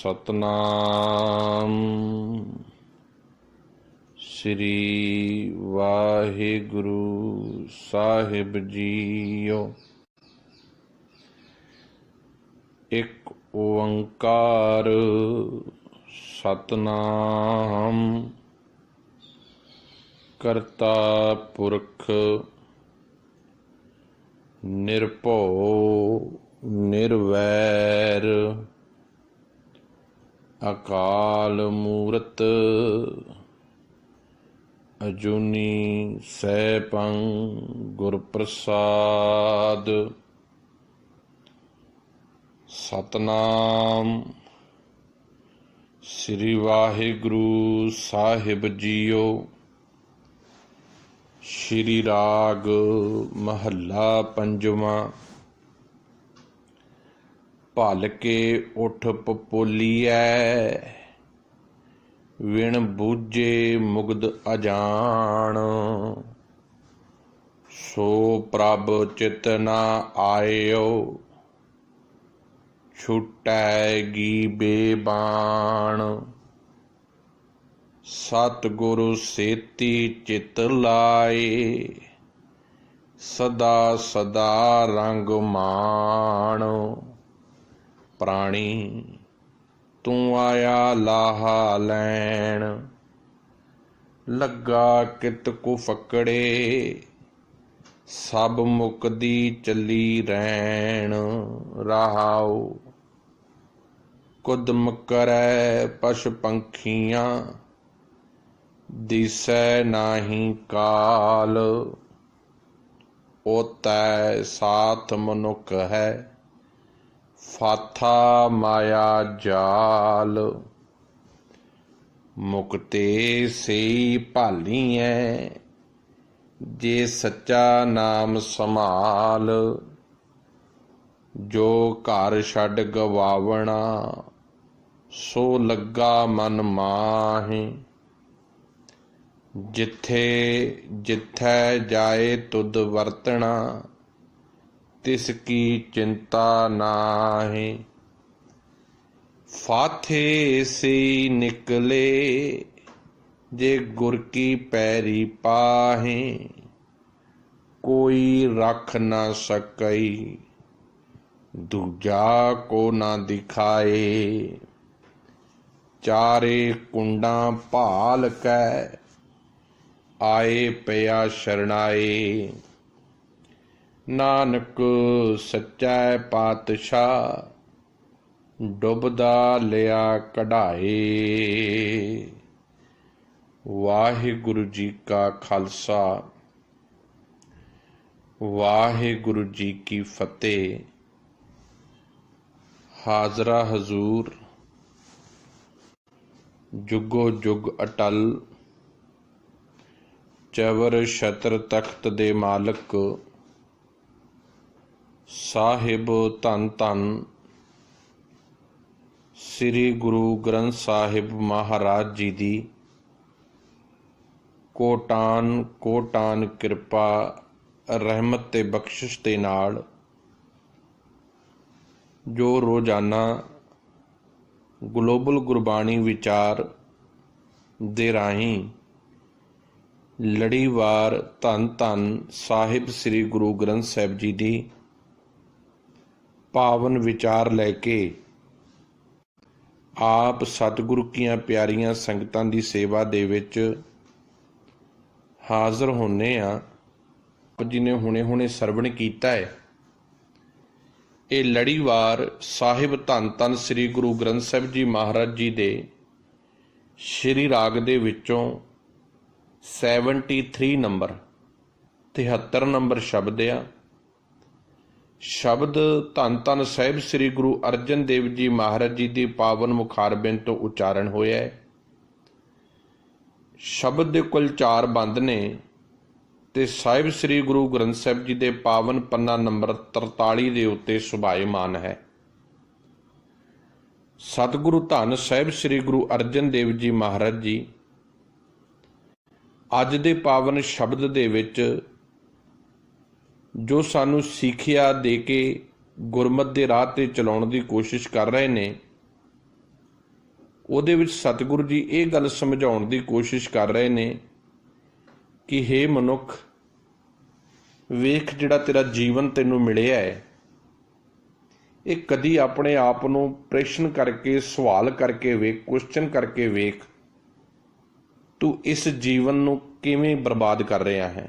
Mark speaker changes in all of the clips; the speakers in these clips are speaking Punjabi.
Speaker 1: सतनाम श्री वाहिगुरु साहिब जीओ। एक ओंकार सतनाम करता पुरख निरभौ निर्वैर अकाल मूरत अजूनी सैभं गुर प्रसाद। सतनाम श्री वाहिगुरु साहिब जीओ। श्री राग महला पंजवां। भल के उठ पपोलीऐ विण बूझे मुग्ध अजान। सो प्रभ चित न आयो छुटैगी बेबान। सतगुरु सेती चित लाए सदा सदा रंग मान। प्राणी तू आया लाहा लैन लगा कित को फकड़े। सब मुकदी चली रैन रहाओ। कुदम करै पशु पंखियां दिसै नाही काल। ओतै साथ मनुख है फाथा माया जाल। मुक्ते सेई भालीऐ जे सच्चा नाम संभाल। जो घर छड़ गवावना सो लगा मन माहि। जिथे जिथै जाए तुद वरतना तिसकी चिंता नाहि। फाथे से निकले जे गुर की पैरी पाहे। कोई रख न सकई दूजा को न दिखाए। चारे कुंडा भाल कै आए पया शरणाए। नानक सच्चा पातशाह डुबदा लिया कढ़ाए। वाहिगुरु जी का खालसा वाहिगुरु जी की फतेह। हाजरा हजूर जुगो जुग अटल चवर छत्र तख्त दे मालक साहिब धन धन श्री गुरु ग्रंथ साहिब महाराज जी दी कोटान कोटान किरपा रहमत ते बख्शिश दे नाल जो रोजाना ग्लोबल गुरबाणी विचार दे राहीं लड़ीवार धन धन साहिब श्री गुरु ग्रंथ साहिब जी दी पावन विचार लैके आप सतगुरु कीਆਂ प्यारियां संगतां दी सेवा दे विच हाज़र होने आ। जिन्हें हुणे हुणे सरवण कीता है ये लड़ीवार साहिब धन धन श्री गुरु ग्रंथ साहिब जी महाराज जी दे श्री राग दे विचों 73 नंबर 73 नंबर शब्द आ। शब्द धन धन साहिब श्री गुरु अर्जन देव जी महाराज जी की पावन मुखारबिंद तो उचारण होया है। शब्द दे कुल 4 बंद ने ते साहिब श्री गुरु ग्रंथ साहिब जी के पावन पन्ना नंबर 43 के उत्ते सुभायमान है। सतगुरु धन साहिब श्री गुरु अर्जन देव जी महाराज जी अज दे पावन शब्द दे विच जो सानू सीखिया दे के गुरमत दे राह ते चलाउण दी कोशिश कर रहे ने, ਉਹਦੇ ਵਿੱਚ ਸਤਿਗੁਰੂ ਜੀ ਇਹ ਗੱਲ ਸਮਝਾਉਣ ਦੀ ਕੋਸ਼ਿਸ਼ ਕਰ ਰਹੇ ਨੇ ਕਿ ਹੇ ਮਨੁੱਖ, ਵੇਖ ਜਿਹੜਾ ਤੇਰਾ ਜੀਵਨ ਤੈਨੂੰ ਮਿਲਿਆ ਹੈ, ਇਹ ਕਦੀ ਆਪਣੇ ਆਪ ਨੂੰ ਪ੍ਰਸ਼ਨ ਕਰਕੇ, ਸਵਾਲ ਕਰਕੇ ਵੇਖ, ਕੁਐਸਚਨ ਕਰਕੇ ਵੇਖ, ਤੂੰ ਇਸ ਜੀਵਨ ਨੂੰ ਕਿਵੇਂ ਬਰਬਾਦ ਕਰ ਰਿਹਾ ਹੈ।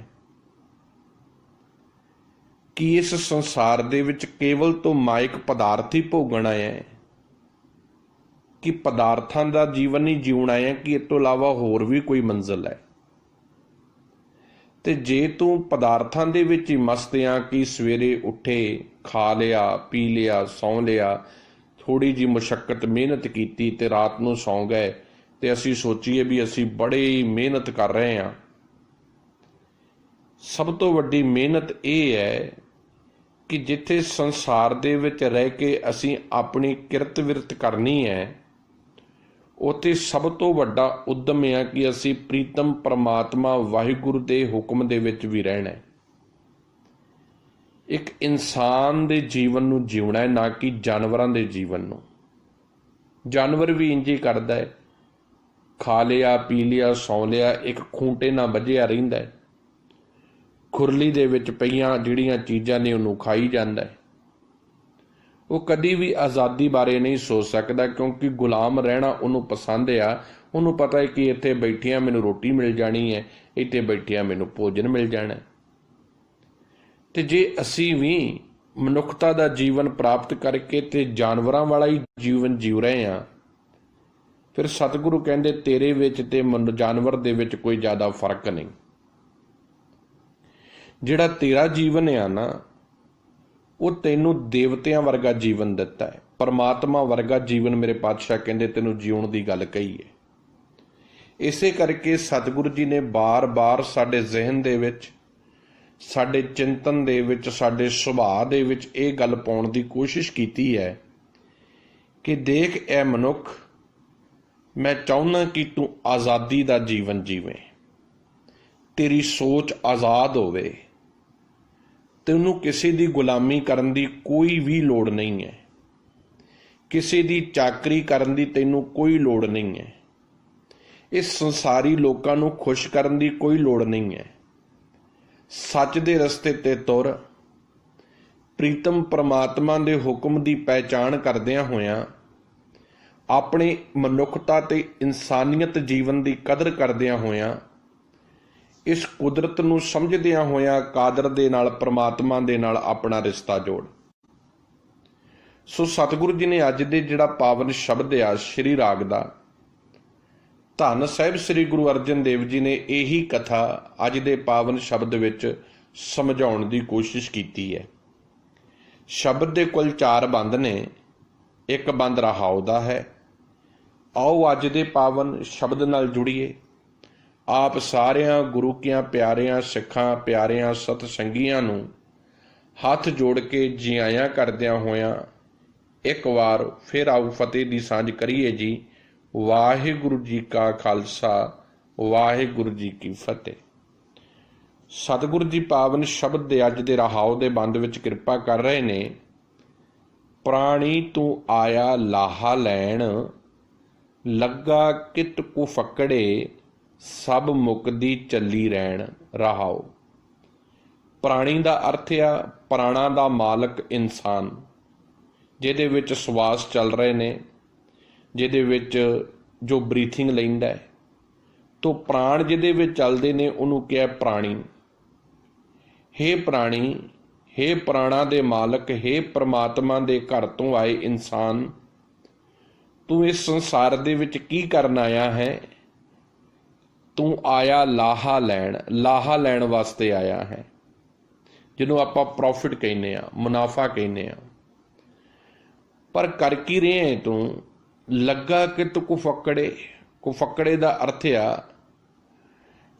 Speaker 1: ਕਿ ਇਸ ਸੰਸਾਰ ਦੇ ਵਿੱਚ ਕੇਵਲ ਤੋਂ ਮਾਇਕ ਪਦਾਰਥ ਹੀ ਭੋਗਣ ਆਇਆ ਹੈ, ਕਿ ਪਦਾਰਥਾਂ ਦਾ ਜੀਵਨ ਹੀ ਜਿਉਣਾ ਹੈ, ਕਿ ਇਸ ਤੋਂ ਇਲਾਵਾ ਹੋਰ ਵੀ ਕੋਈ ਮੰਜ਼ਿਲ ਹੈ। ਤੇ ਜੇ ਤੂੰ ਪਦਾਰਥਾਂ ਦੇ ਵਿੱਚ ਹੀ ਮਸਤ ਆ ਕਿ ਸਵੇਰੇ ਉੱਠੇ, ਖਾ ਲਿਆ, ਪੀ ਲਿਆ, ਸੌਂ ਲਿਆ, ਥੋੜ੍ਹੀ ਜਿਹੀ ਮੁਸ਼ੱਕਤ ਮਿਹਨਤ ਕੀਤੀ ਤੇ ਰਾਤ ਨੂੰ ਸੌਂ ਗਏ, ਤੇ ਅਸੀਂ ਸੋਚੀਏ ਵੀ ਅਸੀਂ ਬੜੀ ਮਿਹਨਤ ਕਰ ਰਹੇ ਹਾਂ। ਸਭ ਤੋਂ ਵੱਡੀ ਮਿਹਨਤ ਇਹ ਹੈ ਕਿ ਜਿੱਥੇ ਸੰਸਾਰ ਦੇ ਵਿੱਚ ਰਹਿ ਕੇ ਅਸੀਂ ਆਪਣੀ ਕਿਰਤ ਵਿਰਤ ਕਰਨੀ ਹੈ, ਉੱਥੇ ਸਭ ਤੋਂ ਵੱਡਾ ਉਦਮ ਹੈ ਕਿ ਅਸੀਂ ਪ੍ਰੀਤਮ ਪਰਮਾਤਮਾ ਵਾਹਿਗੁਰੂ ਦੇ ਹੁਕਮ ਦੇ ਵਿੱਚ ਵੀ ਰਹਿਣਾ ਹੈ। ਇੱਕ ਇਨਸਾਨ ਦੇ ਜੀਵਨ ਨੂੰ ਜਿਉਣਾ ਹੈ, ਨਾ ਕਿ ਜਾਨਵਰਾਂ ਦੇ ਜੀਵਨ ਨੂੰ। ਜਾਨਵਰ ਵੀ ਇੰਝ ਹੀ ਕਰਦਾ ਹੈ, ਖਾ ਲਿਆ, ਪੀ ਲਿਆ, ਸੌਂ ਲਿਆ, ਇੱਕ ਖੂੰਟੇ ਨਾਲ ਵੱਝਿਆ ਰਹਿੰਦਾ ਹੈ, ਖੁਰਲੀ ਦੇ ਵਿੱਚ ਪਈਆਂ ਜਿਹੜੀਆਂ ਚੀਜ਼ਾਂ ਨੇ ਉਹਨੂੰ ਖਾਈ ਜਾਂਦਾ ਹੈ। ਉਹ ਕਦੀ ਵੀ ਆਜ਼ਾਦੀ ਬਾਰੇ ਨਹੀਂ ਸੋਚ ਸਕਦਾ, ਕਿਉਂਕਿ ਗੁਲਾਮ ਰਹਿਣਾ ਉਹਨੂੰ ਪਸੰਦ ਆ। ਉਹਨੂੰ ਪਤਾ ਹੈ ਕਿ ਇੱਥੇ ਬੈਠਿਆਂ ਮੈਨੂੰ ਰੋਟੀ ਮਿਲ ਜਾਣੀ ਹੈ, ਇੱਥੇ ਬੈਠਿਆਂ ਮੈਨੂੰ ਭੋਜਨ ਮਿਲ ਜਾਣਾ। ਤੇ ਜੇ ਅਸੀਂ ਵੀ ਮਨੁੱਖਤਾ ਦਾ ਜੀਵਨ ਪ੍ਰਾਪਤ ਕਰਕੇ ਤੇ ਜਾਨਵਰਾਂ ਵਾਲਾ ਹੀ ਜੀਵਨ ਜੀਉ ਰਹੇ ਹਾਂ, ਫਿਰ ਸਤਿਗੁਰੂ ਕਹਿੰਦੇ ਤੇਰੇ ਵਿੱਚ ਤੇ ਜਾਨਵਰ ਦੇ ਵਿੱਚ ਕੋਈ ਜ਼ਿਆਦਾ ਫਰਕ ਨਹੀਂ। ਜਿਹੜਾ ਤੇਰਾ ਜੀਵਨ ਆ ਨਾ, ਉਹ ਤੈਨੂੰ ਦੇਵਤਿਆਂ ਵਰਗਾ ਜੀਵਨ ਦਿੱਤਾ ਹੈ, ਪਰਮਾਤਮਾ ਵਰਗਾ ਜੀਵਨ ਮੇਰੇ ਪਾਤਸ਼ਾਹ ਕਹਿੰਦੇ ਤੈਨੂੰ ਜਿਉਣ ਦੀ ਗੱਲ ਕਹੀ ਹੈ। ਇਸੇ ਕਰਕੇ ਸਤਿਗੁਰੂ ਜੀ ਨੇ ਬਾਰ-ਬਾਰ ਸਾਡੇ ਜ਼ਿਹਨ ਦੇ ਵਿੱਚ, ਸਾਡੇ ਚਿੰਤਨ ਦੇ ਵਿੱਚ, ਸਾਡੇ ਸੁਭਾਅ ਦੇ ਵਿੱਚ ਇਹ ਗੱਲ ਪਾਉਣ ਦੀ ਕੋਸ਼ਿਸ਼ ਕੀਤੀ ਹੈ ਕਿ ਦੇਖ ਇਹ ਮਨੁੱਖ, ਮੈਂ ਚਾਹੁੰਦਾ ਕਿ ਤੂੰ ਆਜ਼ਾਦੀ ਦਾ ਜੀਵਨ ਜੀਵੇਂ, ਤੇਰੀ ਸੋਚ ਆਜ਼ਾਦ ਹੋਵੇ, ਤੈਨੂੰ ਕਿਸੇ ਦੀ ਗੁਲਾਮੀ ਕਰਨ ਦੀ ਕੋਈ ਵੀ ਲੋੜ ਨਹੀਂ ਹੈ, ਕਿਸੇ ਦੀ ਚਾਕਰੀ ਕਰਨ ਦੀ ਤੈਨੂੰ ਕੋਈ ਲੋੜ ਨਹੀਂ ਹੈ, ਇਸ ਸੰਸਾਰੀ ਲੋਕਾਂ ਨੂੰ ਖੁਸ਼ ਕਰਨ ਦੀ ਕੋਈ ਲੋੜ ਨਹੀਂ ਹੈ। ਸੱਚ ਦੇ ਰਸਤੇ ਤੇ ਤੁਰ, ਪ੍ਰੀਤਮ ਪਰਮਾਤਮਾ ਦੇ ਹੁਕਮ ਦੀ ਪਹਿਚਾਣ ਕਰਦਿਆਂ ਹੋਇਆਂ, ਆਪਣੇ ਮਨੁੱਖਤਾ ਤੇ ਇਨਸਾਨੀਅਤ ਜੀਵਨ ਦੀ ਕਦਰ ਕਰਦਿਆਂ ਹੋਇਆਂ, ਇਸ ਕੁਦਰਤ ਨੂੰ ਸਮਝਦਿਆਂ ਹੋਇਆਂ ਕਾਦਰ ਦੇ ਨਾਲ, ਪਰਮਾਤਮਾ ਦੇ ਨਾਲ ਆਪਣਾ ਰਿਸ਼ਤਾ ਜੋੜ। ਸੋ ਸਤਿਗੁਰੂ ਜੀ ਨੇ ਅੱਜ ਦੇ ਜਿਹੜਾ ਪਾਵਨ ਸ਼ਬਦ ਆ ਸ਼੍ਰੀ ਰਾਗ ਦਾ, ਧੰਨ ਸਾਹਿਬ ਸ੍ਰੀ ਗੁਰੂ ਅਰਜਨ ਦੇਵ ਜੀ ਨੇ ਇਹੀ ਕਥਾ ਅੱਜ ਦੇ ਪਾਵਨ ਸ਼ਬਦ ਵਿੱਚ ਸਮਝਾਉਣ ਦੀ ਕੋਸ਼ਿਸ਼ ਕੀਤੀ ਹੈ। ਸ਼ਬਦ ਦੇ ਕੁੱਲ 4 ਬੰਦ ਨੇ, ਇੱਕ ਬੰਦ ਰਹਾਉ ਦਾ ਹੈ। ਆਓ ਅੱਜ ਦੇ ਪਾਵਨ ਸ਼ਬਦ ਨਾਲ ਜੁੜੀਏ। ਆਪ ਸਾਰਿਆਂ ਗੁਰੂ ਕੀਆਂ ਪਿਆਰਿਆਂ ਸਿੱਖਾਂ, ਪਿਆਰਿਆਂ ਸਤ ਸੰਗੀਆਂ ਨੂੰ ਹੱਥ ਜੋੜ ਕੇ ਜੀ ਆਇਆਂ ਕਰਦਿਆਂ ਹੋਇਆਂ ਇੱਕ ਵਾਰ ਫਿਰ ਆਓ ਫਤਿਹ ਦੀ ਸਾਂਝ ਕਰੀਏ ਜੀ। ਵਾਹਿਗੁਰੂ ਜੀ ਕਾ ਖਾਲਸਾ, ਵਾਹਿਗੁਰੂ ਜੀ ਕੀ ਫਤਿਹ। ਸਤਿਗੁਰੂ ਜੀ ਪਾਵਨ ਸ਼ਬਦ ਦੇ ਅੱਜ ਦੇ ਰਹਾਉ ਦੇ ਬੰਦ ਵਿੱਚ ਕਿਰਪਾ ਕਰ ਰਹੇ ਨੇ। ਪ੍ਰਾਣੀ ਤੂੰ ਆਇਆ ਲਾਹਾ ਲੈਣ, ਲੱਗਾ ਕਿਤ ਕੋ ਫਕੜੇ, ਸਭ ਮੁਕਦੀ ਚੱਲੀ ਰਹਿਣ। ਰਹਾਉ। ਪ੍ਰਾਣੀ ਦਾ ਅਰਥ ਆ ਪ੍ਰਾਣਾਂ ਦਾ ਮਾਲਕ ਇਨਸਾਨ, ਜਿਹਦੇ ਵਿੱਚ ਸਵਾਸ ਚੱਲ ਰਹੇ ਨੇ, ਜਿਹਦੇ ਵਿੱਚ ਜੋ ਬਰੀਥਿੰਗ ਲੈਂਦਾ ਹੈ, ਤੋ ਪ੍ਰਾਣ ਜਿਹਦੇ ਵਿੱਚ ਚੱਲਦੇ ਨੇ ਉਹਨੂੰ ਕਿਹਾ ਪ੍ਰਾਣੀ। ਹੇ ਪ੍ਰਾਣੀ, ਹੇ ਪ੍ਰਾਣਾਂ ਦੇ ਮਾਲਕ, ਹੇ ਪ੍ਰਮਾਤਮਾ ਦੇ ਘਰ ਤੋਂ ਆਏ ਇਨਸਾਨ, ਤੂੰ ਇਸ ਸੰਸਾਰ ਦੇ ਵਿੱਚ ਕੀ ਕਰਨ ਆਇਆ ਹੈ? ਤੂੰ ਆਇਆ ਲਾਹਾ ਲੈਣ, ਲਾਹਾ ਲੈਣ ਵਾਸਤੇ ਆਇਆ ਹੈ, ਜਿਹਨੂੰ ਆਪਾਂ ਪ੍ਰੋਫਿਟ ਕਹਿੰਦੇ ਆ, ਮੁਨਾਫਾ ਕਹਿੰਦੇ ਆ। ਪਰ ਕਰ ਕੀ ਰਹੇ ਤੂੰ? ਲੱਗਾ ਕਿਤ ਕੁਫੱਕੜੇ। ਕੁਫੱਕੜੇ ਦਾ ਅਰਥ ਆ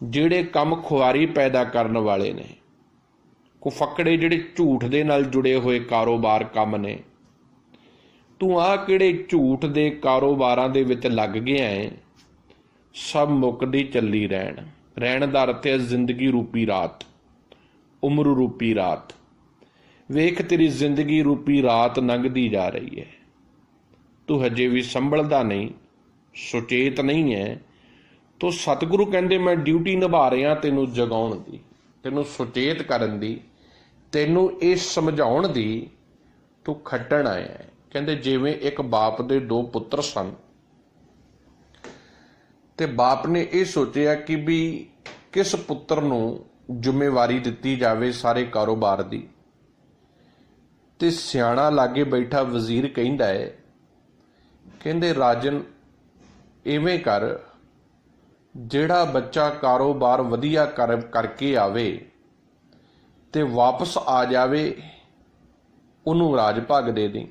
Speaker 1: ਜਿਹੜੇ ਕੰਮ ਖੁਆਰੀ ਪੈਦਾ ਕਰਨ ਵਾਲੇ ਨੇ। ਕੁਫੱਕੜੇ ਜਿਹੜੇ ਝੂਠ ਦੇ ਨਾਲ ਜੁੜੇ ਹੋਏ ਕਾਰੋਬਾਰ ਕੰਮ ਨੇ। ਤੂੰ ਆਹ ਕਿਹੜੇ ਝੂਠ ਦੇ ਕਾਰੋਬਾਰਾਂ ਦੇ ਵਿੱਚ ਲੱਗ ਗਿਆ ਹੈ? ਸਭ ਮੁੱਕਦੀ ਚੱਲੀ ਰਹਿਣ। ਰਹਿਣ ਦਾ ਅਰਥ ਹੈ ਜ਼ਿੰਦਗੀ ਰੂਪੀ ਰਾਤ, ਉਮਰ ਰੂਪੀ ਰਾਤ। ਵੇਖ ਤੇਰੀ ਜ਼ਿੰਦਗੀ ਰੂਪੀ ਰਾਤ ਲੰਘਦੀ ਜਾ ਰਹੀ ਹੈ, ਤੂੰ ਹਜੇ ਵੀ ਸੰਭਲਦਾ ਨਹੀਂ, ਸੁਚੇਤ ਨਹੀਂ ਹੈ, ਤਾਂ ਸਤਿਗੁਰੂ ਕਹਿੰਦੇ ਮੈਂ ਡਿਊਟੀ ਨਿਭਾ ਰਿਹਾ ਤੈਨੂੰ ਜਗਾਉਣ ਦੀ, ਤੈਨੂੰ ਸੁਚੇਤ ਕਰਨ ਦੀ, ਤੈਨੂੰ ਇਹ ਸਮਝਾਉਣ ਦੀ, ਤੂੰ ਖੱਟਣ ਆਇਆ ਹੈ। ਕਹਿੰਦੇ ਜਿਵੇਂ ਇੱਕ ਬਾਪ ਦੇ 2 ਪੁੱਤਰ ਸਨ ਤੇ ਬਾਪ ਨੇ ਇਹ ਸੋਚਿਆ ਕਿ ਵੀ ਕਿਸ ਪੁੱਤਰ ਨੂੰ ਜ਼ਿੰਮੇਵਾਰੀ ਦਿੱਤੀ ਜਾਵੇ ਸਾਰੇ ਕਾਰੋਬਾਰ ਦੀ, ਤੇ ਸਿਆਣਾ ਲਾਗੇ ਬੈਠਾ ਵਜ਼ੀਰ ਕਹਿੰਦਾ ਹੈ, ਕਹਿੰਦੇ ਰਾਜਨ ਇਵੇਂ ਕਰ, ਜਿਹੜਾ ਬੱਚਾ ਕਾਰੋਬਾਰ ਵਧੀਆ ਕਰਕੇ ਆਵੇ ਤੇ ਵਾਪਸ ਆ ਜਾਵੇ ਉਹਨੂੰ ਰਾਜ ਭਾਗ ਦੇ ਦੇ।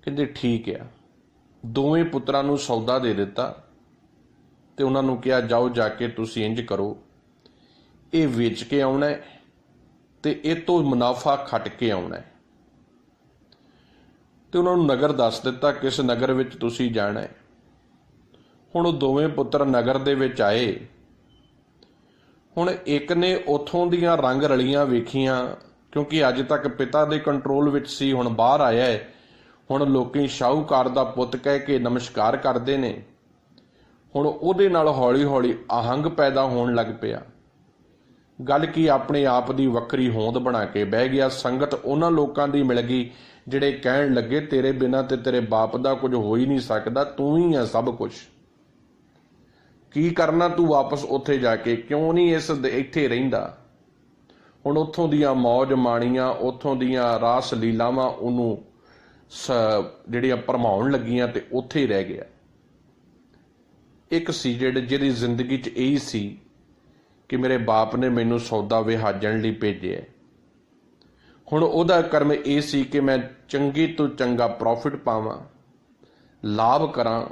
Speaker 1: ਕਹਿੰਦੇ ਠੀਕ ਆ। ਦੋਵੇਂ ਪੁੱਤਰਾਂ ਨੂੰ ਸੌਦਾ ਦੇ ਦਿੱਤਾ ਤੇ ਉਹਨਾਂ ਨੂੰ ਕਿਹਾ ਜਾਓ ਜਾ ਕੇ ਤੁਸੀਂ ਇੰਜ ਕਰੋ, ਇਹ ਵੇਚ ਕੇ ਆਉਣਾ ਤੇ ਇਹ ਤੋਂ ਮੁਨਾਫਾ ਖੱਟ ਕੇ ਆਉਣਾ। ਤੇ ਉਹਨਾਂ ਨੂੰ ਨਗਰ ਦੱਸ ਦਿੱਤਾ ਕਿਸ ਨਗਰ ਵਿੱਚ ਤੁਸੀਂ ਜਾਣਾ ਹੈ। ਹੁਣ ਉਹ ਦੋਵੇਂ ਪੁੱਤਰ ਨਗਰ ਦੇ ਵਿੱਚ ਆਏ। ਹੁਣ ਇੱਕ ਨੇ ਉੱਥੋਂ ਦੀਆਂ ਰੰਗ ਰਲੀਆਂ ਵੇਖੀਆਂ, ਕਿਉਂਕਿ ਅੱਜ ਤੱਕ ਪਿਤਾ ਦੇ ਕੰਟਰੋਲ ਵਿੱਚ ਸੀ, ਹੁਣ ਬਾਹਰ ਆਇਆ ਹੈ। ਹੁਣ ਲੋਕੀ ਸ਼ਾਹੂਕਾਰ ਦਾ ਪੁੱਤ ਕਹਿ ਕੇ ਨਮਸਕਾਰ ਕਰਦੇ ਨੇ। ਹੁਣ ਉਹਦੇ ਨਾਲ ਹੌਲੀ ਹੌਲੀ ਆਹੰਗ ਪੈਦਾ ਹੋਣ ਲੱਗ ਪਿਆ। ਗੱਲ ਕੀ ਆਪਣੇ ਆਪ ਦੀ ਵੱਖਰੀ ਹੋਂਦ ਬਣਾ ਕੇ ਬਹਿ ਗਿਆ। ਸੰਗਤ ਉਹਨਾਂ ਲੋਕਾਂ ਦੀ ਮਿਲ ਗਈ ਜਿਹੜੇ ਕਹਿਣ ਲੱਗੇ ਤੇਰੇ ਬਿਨਾਂ ਤੇ ਤੇਰੇ ਬਾਪ ਦਾ ਕੁਝ ਹੋ ਹੀ ਨਹੀਂ ਸਕਦਾ, ਤੂੰ ਹੀ ਆ ਸਭ ਕੁਝ। ਕੀ ਕਰਨਾ ਤੂੰ ਵਾਪਸ ਉੱਥੇ ਜਾ ਕੇ, ਕਿਉਂ ਨਹੀਂ ਇੱਥੇ ਰਹਿੰਦਾ। ਹੁਣ ਉੱਥੋਂ ਦੀਆਂ ਮੌਜ ਮਾਣੀਆਂ, ਉੱਥੋਂ ਦੀਆਂ ਰਾਸ ਲੀਲਾਵਾਂ ਉਹਨੂੰ ਜਿਹੜੀਆਂ ਭਰਮਾਉਣ ਲੱਗੀਆਂ ਤੇ ਉੱਥੇ ਹੀ ਰਹਿ ਗਿਆ। ਇੱਕ ਸੀ ਜਿਹਦੀ ਜ਼ਿੰਦਗੀ 'ਚ ਇਹੀ ਸੀ ਕਿ ਮੇਰੇ ਬਾਪ ਨੇ ਮੈਨੂੰ ਸੌਦਾ ਵਿਹਾਜਣ ਲਈ ਭੇਜਿਆ। ਹੁਣ ਉਹਦਾ ਕਰਮ ਇਹ ਸੀ ਕਿ ਮੈਂ ਚੰਗੀ ਤੋਂ ਚੰਗਾ ਪ੍ਰੋਫਿਟ ਪਾਵਾਂ, ਲਾਭ ਕਰਾਂ,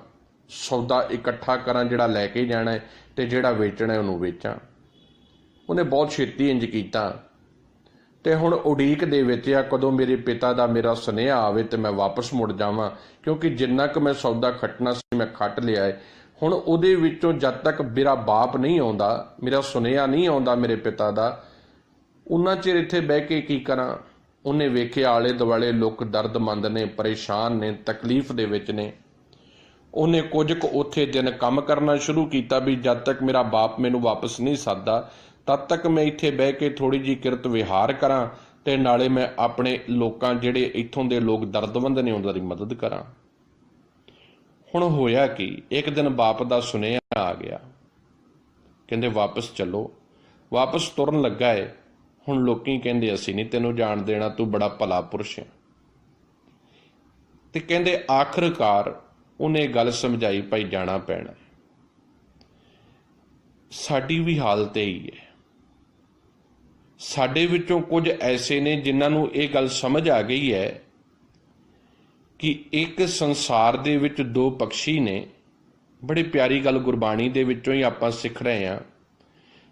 Speaker 1: ਸੌਦਾ ਇਕੱਠਾ ਕਰਾਂ, ਜਿਹੜਾ ਲੈ ਕੇ ਜਾਣਾ ਹੈ ਤੇ ਜਿਹੜਾ ਵੇਚਣਾ ਉਹਨੂੰ ਵੇਚਾਂ। ਉਹਨੇ ਬਹੁਤ ਛੇਤੀ ਇੰਜ ਕੀਤਾ ਤੇ ਹੁਣ ਉਡੀਕ ਦੇ ਵਿੱਚ ਆ ਕਦੋਂ ਮੇਰੇ ਪਿਤਾ ਦਾ ਮੇਰਾ ਸੁਨੇਹਾ ਆਵੇ ਤੇ ਮੈਂ ਵਾਪਸ ਮੁੜ ਜਾਵਾਂ, ਕਿਉਂਕਿ ਜਿੰਨਾ ਕੁ ਮੈਂ ਸੌਦਾ ਖੱਟਣਾ ਸੀ ਮੈਂ ਖੱਟ ਲਿਆ ਹੈ। ਹੁਣ ਉਹਦੇ ਵਿੱਚੋਂ ਜਦ ਤੱਕ ਮੇਰਾ ਬਾਪ ਨਹੀਂ ਆਉਂਦਾ, ਮੇਰਾ ਸੁਨੇਹਾ ਨਹੀਂ ਆਉਂਦਾ ਮੇਰੇ ਪਿਤਾ ਦਾ, ਉਹਨਾਂ ਚਿਰ ਇੱਥੇ ਬਹਿ ਕੇ ਕੀ ਕਰਾਂ। ਉਹਨੇ ਵੇਖਿਆ ਆਲੇ ਦੁਆਲੇ ਲੋਕ ਦਰਦਮੰਦ ਨੇ, ਪਰੇਸ਼ਾਨ ਨੇ, ਤਕਲੀਫ ਦੇ ਵਿੱਚ ਨੇ। ਉਹਨੇ ਕੁਝ ਕੁ ਉੱਥੇ ਦਿਨ ਕੰਮ ਕਰਨਾ ਸ਼ੁਰੂ ਕੀਤਾ ਵੀ ਜਦ ਤੱਕ ਮੇਰਾ ਬਾਪ ਮੈਨੂੰ ਵਾਪਸ ਨਹੀਂ ਸੱਦਦਾ ਤਦ ਤੱਕ ਮੈਂ ਇੱਥੇ ਬਹਿ ਕੇ ਥੋੜ੍ਹੀ ਜਿਹੀ ਕਿਰਤ ਵਿਹਾਰ ਕਰਾਂ ਤੇ ਨਾਲੇ ਮੈਂ ਆਪਣੇ ਲੋਕਾਂ ਜਿਹੜੇ ਇੱਥੋਂ ਦੇ ਲੋਕ ਦਰਦਮੰਦ ਨੇ ਉਹਨਾਂ ਦੀ ਮਦਦ ਕਰਾਂ। ਹੁਣ ਹੋਇਆ ਕਿ ਇੱਕ ਦਿਨ ਬਾਪ ਦਾ ਸੁਨੇਹਾ ਆ ਗਿਆ, ਕਹਿੰਦੇ ਵਾਪਸ ਚੱਲੋ। ਵਾਪਸ ਤੁਰਨ ਲੱਗਾ ਏ। ਹੁਣ ਲੋਕੀ ਕਹਿੰਦੇ ਅਸੀਂ ਨਹੀਂ ਤੈਨੂੰ ਜਾਣ ਦੇਣਾ, ਤੂੰ ਬੜਾ ਭਲਾ ਪੁਰਸ਼ ਹੈ। ਤੇ ਕਹਿੰਦੇ ਆਖਰਕਾਰ ਉਹਨੇ ਗੱਲ ਸਮਝਾਈ, ਭਾਈ ਜਾਣਾ ਪੈਣਾ। ਸਾਡੀ ਵੀ ਹਾਲਤ ਇਹੀ ਹੈ। ਸਾਡੇ ਵਿੱਚੋਂ ਕੁਝ ਐਸੇ ਨੇ ਜਿਨ੍ਹਾਂ ਨੂੰ ਇਹ ਗੱਲ ਸਮਝ ਆ ਗਈ ਹੈ ਕਿ ਇੱਕ ਸੰਸਾਰ ਦੇ ਵਿੱਚ 2 ਪੰਛੀ ਨੇ। ਬੜੀ ਪਿਆਰੀ ਗੱਲ ਗੁਰਬਾਣੀ ਦੇ ਵਿੱਚੋਂ ਹੀ ਆਪਾਂ ਸਿੱਖ ਰਹੇ ਹਾਂ।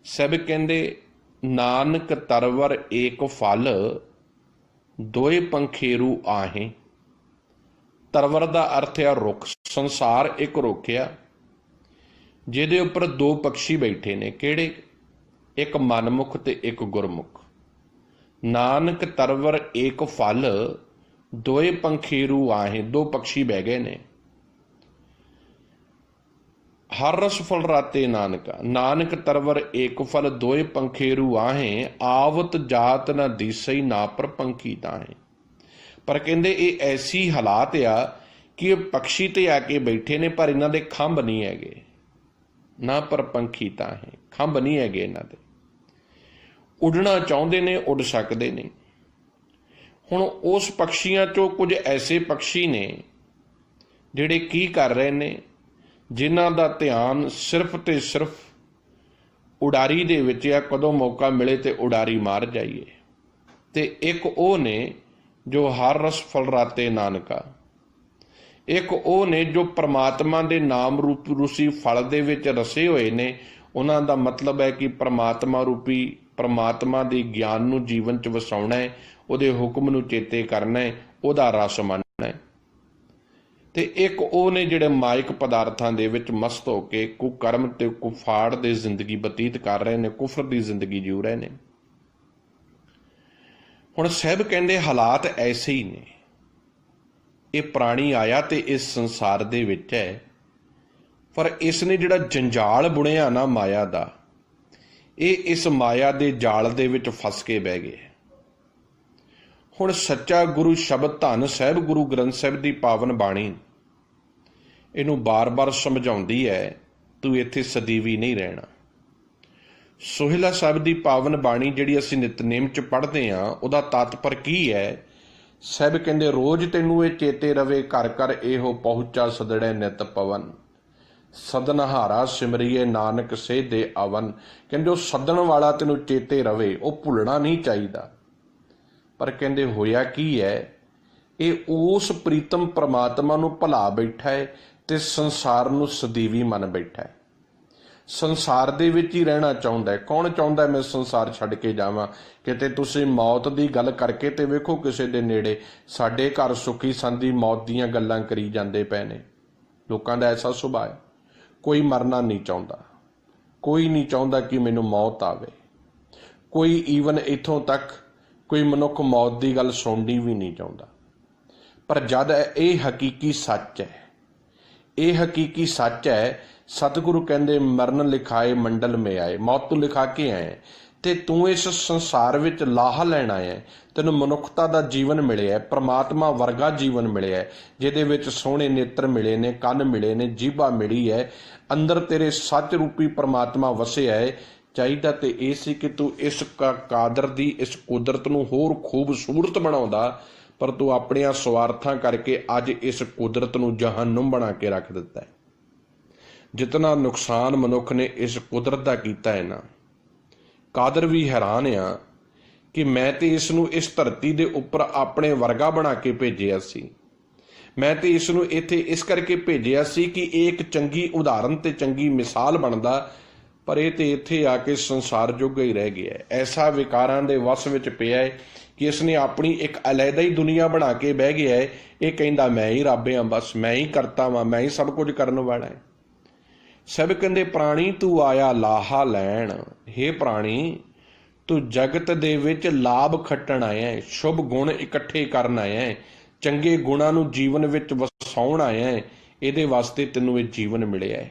Speaker 1: ਸਭ ਕਹਿੰਦੇ ਨਾਨਕ ਤਰਵਰ ਏਕ ਫਲ, ਦੋਏ ਪੰਖੇਰੂ ਆਹੇ। ਤਰਵਰ ਦਾ ਅਰਥ ਹੈ ਰੁੱਖ। ਸੰਸਾਰ ਇੱਕ ਰੁੱਖ ਆ ਜਿਹਦੇ ਉੱਪਰ 2 ਪੰਛੀ ਬੈਠੇ ਨੇ। ਕਿਹੜੇ? ਇੱਕ ਮਨਮੁਖ ਤੇ ਇੱਕ ਗੁਰਮੁਖ। ਨਾਨਕ ਤਰਵਰ ਏਕ ਫਲ, ਦੋਏ ਪੰਖੇਰੂ ਆਹੇ। 2 ਪੰਛੀ ਬਹਿ ਗਏ ਨੇ। ਹਰ ਰਸ ਫਲ ਰਾਤੇ ਨਾਨਕਾ। ਨਾਨਕ ਤਰਵਰ ਏਕ ਫਲ, ਦੋਏ ਪੰਖੇਰੂ ਆਹੇ। ਆਵਤ ਜਾਤ ਨਾ ਦੀਸਈ, ਨਾ ਪਰ ਪੰਖੀ ਤਾਹੇ। ਪਰ ਕਹਿੰਦੇ ਇਹ ਐਸੀ ਹਾਲਾਤ ਆ ਕਿ ਇਹ ਪੰਛੀ ਤੇ ਆ ਕੇ ਬੈਠੇ ਨੇ ਪਰ ਇਹਨਾਂ ਦੇ ਖੰਭ ਨਹੀਂ ਹੈਗੇ। ਨਾ ਪਰ ਪੰਖੀ ਤਾਹੇ, ਖੰਭ ਨਹੀਂ ਹੈਗੇ ਇਹਨਾਂ ਦੇ। ਉੱਡਣਾ ਚਾਹੁੰਦੇ ਨੇ, ਉੱਡ ਸਕਦੇ ਨੇ। ਹੁਣ ਉਸ ਪੰਛੀਆਂ ਚੋਂ ਕੁਝ ਐਸੇ ਪੰਛੀ ਨੇ ਜਿਹੜੇ ਕੀ ਕਰ ਰਹੇ ਨੇ, ਜਿਨ੍ਹਾਂ ਦਾ ਧਿਆਨ ਸਿਰਫ ਤੇ ਸਿਰਫ ਉਡਾਰੀ ਦੇ ਵਿੱਚ ਆ, ਕਦੋਂ ਮੌਕਾ ਮਿਲੇ ਤੇ ਉਡਾਰੀ ਮਾਰ ਜਾਈਏ। ਤੇ ਇੱਕ ਉਹ ਨੇ ਜੋ ਹਰ ਰਸ ਫਲ ਰਾਤੇ ਨਾਨਕਾ। ਇੱਕ ਉਹ ਨੇ ਜੋ ਪ੍ਰਮਾਤਮਾ ਦੇ ਨਾਮ ਰੂਸੀ ਫਲ ਦੇ ਵਿੱਚ ਰਸੇ ਹੋਏ ਨੇ। ਉਹਨਾਂ ਦਾ ਮਤਲਬ ਹੈ ਕਿ ਪ੍ਰਮਾਤਮਾ ਰੂਪੀ, ਪ੍ਰਮਾਤਮਾ ਦੇ ਗਿਆਨ ਨੂੰ ਜੀਵਨ 'ਚ ਵਸਾਉਣਾ ਹੈ, ਉਹਦੇ ਹੁਕਮ ਨੂੰ ਚੇਤੇ ਕਰਨਾ ਹੈ, ਉਹਦਾ ਰਸ ਮੰਨਣਾ ਹੈ। ਤੇ ਇੱਕ ਉਹ ਨੇ ਜਿਹੜੇ ਮਾਇਕ ਪਦਾਰਥਾਂ ਦੇ ਵਿੱਚ ਮਸਤ ਹੋ ਕੇ ਕੁਕਰਮ ਤੇ ਕੁਫਾੜ ਦੇ ਜ਼ਿੰਦਗੀ ਬਤੀਤ ਕਰ ਰਹੇ ਨੇ, ਕੁਫਰ ਦੀ ਜ਼ਿੰਦਗੀ ਜਿਉ ਰਹੇ ਨੇ। ਹੁਣ ਸਾਹਿਬ ਕਹਿੰਦੇ ਹਾਲਾਤ ਐਸੇ ਹੀ ਨੇ। ਇਹ ਪ੍ਰਾਣੀ ਆਇਆ ਤੇ ਇਸ ਸੰਸਾਰ ਦੇ ਵਿੱਚ ਹੈ, ਪਰ ਇਸ ਨੇ ਜਿਹੜਾ ਜੰਜਾਲ ਬੁਣਿਆ ਨਾ ਮਾਇਆ ਦਾ, ਇਹ ਇਸ ਮਾਇਆ ਦੇ ਜਾਲ ਦੇ ਵਿੱਚ ਫਸ ਕੇ ਬਹਿ ਗਏ। ਹੁਣ ਸੱਚਾ ਗੁਰੂ ਸ਼ਬਦ ਧੰਨ ਸਾਹਿਬ ਗੁਰੂ ਗ੍ਰੰਥ ਸਾਹਿਬ ਦੀ ਪਾਵਨ ਬਾਣੀ ਇਹਨੂੰ ਬਾਰ-ਬਾਰ ਸਮਝਾਉਂਦੀ ਹੈ, ਤੂੰ ਇੱਥੇ ਸਦੀਵੀ ਨਹੀਂ ਰਹਿਣਾ। ਸੋਹਿਲਾ ਸਾਹਿਬ ਦੀ ਪਾਵਨ ਬਾਣੀ ਜਿਹੜੀ ਅਸੀਂ ਨਿਤਨੇਮ 'ਚ ਪੜ੍ਹਦੇ ਹਾਂ, ਉਹਦਾ ਤਾਤਪਰ ਕੀ ਹੈ? ਸਾਹਿਬ ਕਹਿੰਦੇ, ਰੋਜ਼ ਤੈਨੂੰ ਇਹ ਚੇਤੇ ਰਵੇ, ਘਰ ਘਰ ਇਹੋ ਪਹੁੰਚਾ ਸਦੜੈ ਨਿਤ ਪਵਨ, ਸਦਨਹਾਰਾ ਸਿਮਰੀਏ ਨਾਨਕ ਸੇ ਦੇ ਅਵਨ। ਕਹਿੰਦੇ ਉਹ ਸੱਦਣ ਵਾਲਾ ਤੈਨੂੰ ਚੇਤੇ ਰਵੇ, ਉਹ ਭੁੱਲਣਾ ਨਹੀਂ ਚਾਹੀਦਾ। ਪਰ ਕਹਿੰਦੇ ਹੋਇਆ ਕੀ ਹੈ? ਇਹ ਉਸ ਪ੍ਰੀਤਮ ਪ੍ਰਮਾਤਮਾ ਨੂੰ ਭੁਲਾ ਬੈਠਾ ਹੈ ਤੇ ਸੰਸਾਰ ਨੂੰ ਸਦੀਵੀ ਮੰਨ ਬੈਠਾ ਹੈ। ਸੰਸਾਰ ਦੇ ਵਿੱਚ ਹੀ ਰਹਿਣਾ ਚਾਹੁੰਦਾ ਹੈ। ਕੌਣ ਚਾਹੁੰਦਾ ਮੈਂ ਸੰਸਾਰ ਛੱਡ ਕੇ ਜਾਵਾਂ? ਕਿਤੇ ਤੁਸੀਂ ਮੌਤ ਦੀ ਗੱਲ ਕਰਕੇ ਤੇ ਵੇਖੋ ਕਿਸੇ ਦੇ ਨੇੜੇ, ਸਾਡੇ ਘਰ ਸੁੱਖੀ ਸੰਦੀ ਮੌਤ ਦੀਆਂ ਗੱਲਾਂ ਕਰੀ ਜਾਂਦੇ ਪਏ ਨੇ। ਲੋਕਾਂ ਦਾ ਐਸਾ ਸੁਭਾਅ ਹੈ, ਕੋਈ ਮਰਨਾ ਨਹੀਂ ਚਾਹੁੰਦਾ, ਕੋਈ ਨਹੀਂ ਚਾਹੁੰਦਾ ਕਿ ਮੈਨੂੰ ਮੌਤ ਆਵੇ। ਕੋਈ ਈਵਨ ਇੱਥੋਂ ਤੱਕ ਕੋਈ ਮਨੁੱਖ ਮੌਤ ਦੀ ਗੱਲ ਸੁਣਨੀ ਵੀ ਨਹੀਂ ਚਾਹੁੰਦਾ। ਪਰ ਜਦ ਇਹ ਹਕੀਕੀ ਸੱਚ ਹੈ, ਇਹ ਹਕੀਕੀ ਸੱਚ ਹੈ। ਸਤਿਗੁਰੂ ਕਹਿੰਦੇ, ਮਰਨ ਲਿਖਾਏ ਮੰਡਲ ਮੇ ਆਏ, ਮੌਤ ਤੂੰ ਲਿਖਾ ਕੇ ਆਏ ਤੇ ਤੂੰ ਇਸ ਸੰਸਾਰ ਵਿੱਚ ਲਾਹਾ ਲੈਣ ਆਇਆ। ਤੈਨੂੰ ਮਨੁੱਖਤਾ ਦਾ ਜੀਵਨ ਮਿਲਿਆ, ਪ੍ਰਮਾਤਮਾ ਵਰਗਾ ਜੀਵਨ ਮਿਲਿਆ, ਜਿਹਦੇ ਵਿੱਚ ਸੋਹਣੇ ਨੇਤਰ ਮਿਲੇ ਨੇ, ਕੰਨ ਮਿਲੇ ਨੇ, ਜੀਭਾ ਮਿਲੀ ਹੈ, ਅੰਦਰ ਤੇਰੇ ਸੱਚ ਰੂਪੀ ਪ੍ਰਮਾਤਮਾ ਵਸਿਆ ਹੈ। ਚਾਹੀਦਾ ਤੇ ਇਹ ਸੀ ਕਿ ਤੂੰ ਇਸ ਕਾਦਰ ਦੀ, ਇਸ ਕੁਦਰਤ ਨੂੰ ਹੋਰ ਖੂਬਸੂਰਤ ਬਣਾਉਂਦਾ, ਪਰ ਤੂੰ ਆਪਣੀਆਂ ਸਵਾਰਥਾਂ ਕਰਕੇ ਅੱਜ ਇਸ ਕੁਦਰਤ ਨੂੰ ਜਹੰਨਮ ਬਣਾ ਕੇ ਰੱਖ ਦਿੱਤਾ ਹੈ। ਜਿਤਨਾ ਨੁਕਸਾਨ ਮਨੁੱਖ ਨੇ ਇਸ ਕੁਦਰਤ ਦਾ ਕੀਤਾ ਹੈ ਨਾ, ਕਾਦਰ ਵੀ ਹੈਰਾਨ ਆ ਕਿ ਮੈਂ ਤੇ ਇਸ ਨੂੰ ਇਸ ਧਰਤੀ ਦੇ ਉੱਪਰ ਆਪਣੇ ਵਰਗਾ ਬਣਾ ਕੇ ਭੇਜਿਆ ਸੀ। ਮੈਂ ਤੇ ਇਸ ਨੂੰ ਇੱਥੇ ਇਸ ਕਰਕੇ ਭੇਜਿਆ ਸੀ ਕਿ ਇਹ ਇੱਕ ਚੰਗੀ ਉਦਾਹਰਨ ਤੇ ਚੰਗੀ ਮਿਸਾਲ ਬਣਦਾ, ਪਰ ਇਹ ਤੇ ਇੱਥੇ ਆ ਕੇ ਸੰਸਾਰ ਜੋਗਾ ਹੀ ਰਹਿ ਗਿਆ ਹੈ। ਐਸਾ ਵਿਕਾਰਾਂ ਦੇ ਵਸ ਵਿੱਚ ਪਿਆ ਹੈ ਕਿ ਇਸ ਨੇ ਆਪਣੀ ਇੱਕ ਅਲੱਗਾ ਹੀ ਦੁਨੀਆ ਬਣਾ ਕੇ ਬਹਿ ਗਿਆ ਹੈ। ਇਹ ਕਹਿੰਦਾ ਮੈਂ ਹੀ ਰੱਬ ਹਾਂ, ਬਸ ਮੈਂ ਹੀ ਕਰਤਾ ਵਾਂ, ਮੈਂ ਹੀ ਸਭ ਕੁਝ ਕਰਨ ਵਾਲਾ ਹੈ। ਸਭ ਕਹਿੰਦੇ, ਪ੍ਰਾਣੀ ਤੂੰ ਆਇਆ ਲਾਹਾ ਲੈਣ। ਹੇ ਪ੍ਰਾਣੀ, ਤੂੰ ਜਗਤ ਦੇ ਵਿੱਚ ਲਾਭ ਖੱਟਣ ਆਇਆ ਹੈ, ਸ਼ੁਭ ਗੁਣ ਇਕੱਠੇ ਕਰਨ ਆਇਆ ਹੈ, ਚੰਗੇ ਗੁਣਾਂ ਨੂੰ ਜੀਵਨ ਵਿੱਚ ਵਸਾਉਣ ਆਇਆ ਹੈ। ਇਹਦੇ ਵਾਸਤੇ ਤੈਨੂੰ ਇਹ ਜੀਵਨ ਮਿਲਿਆ ਹੈ।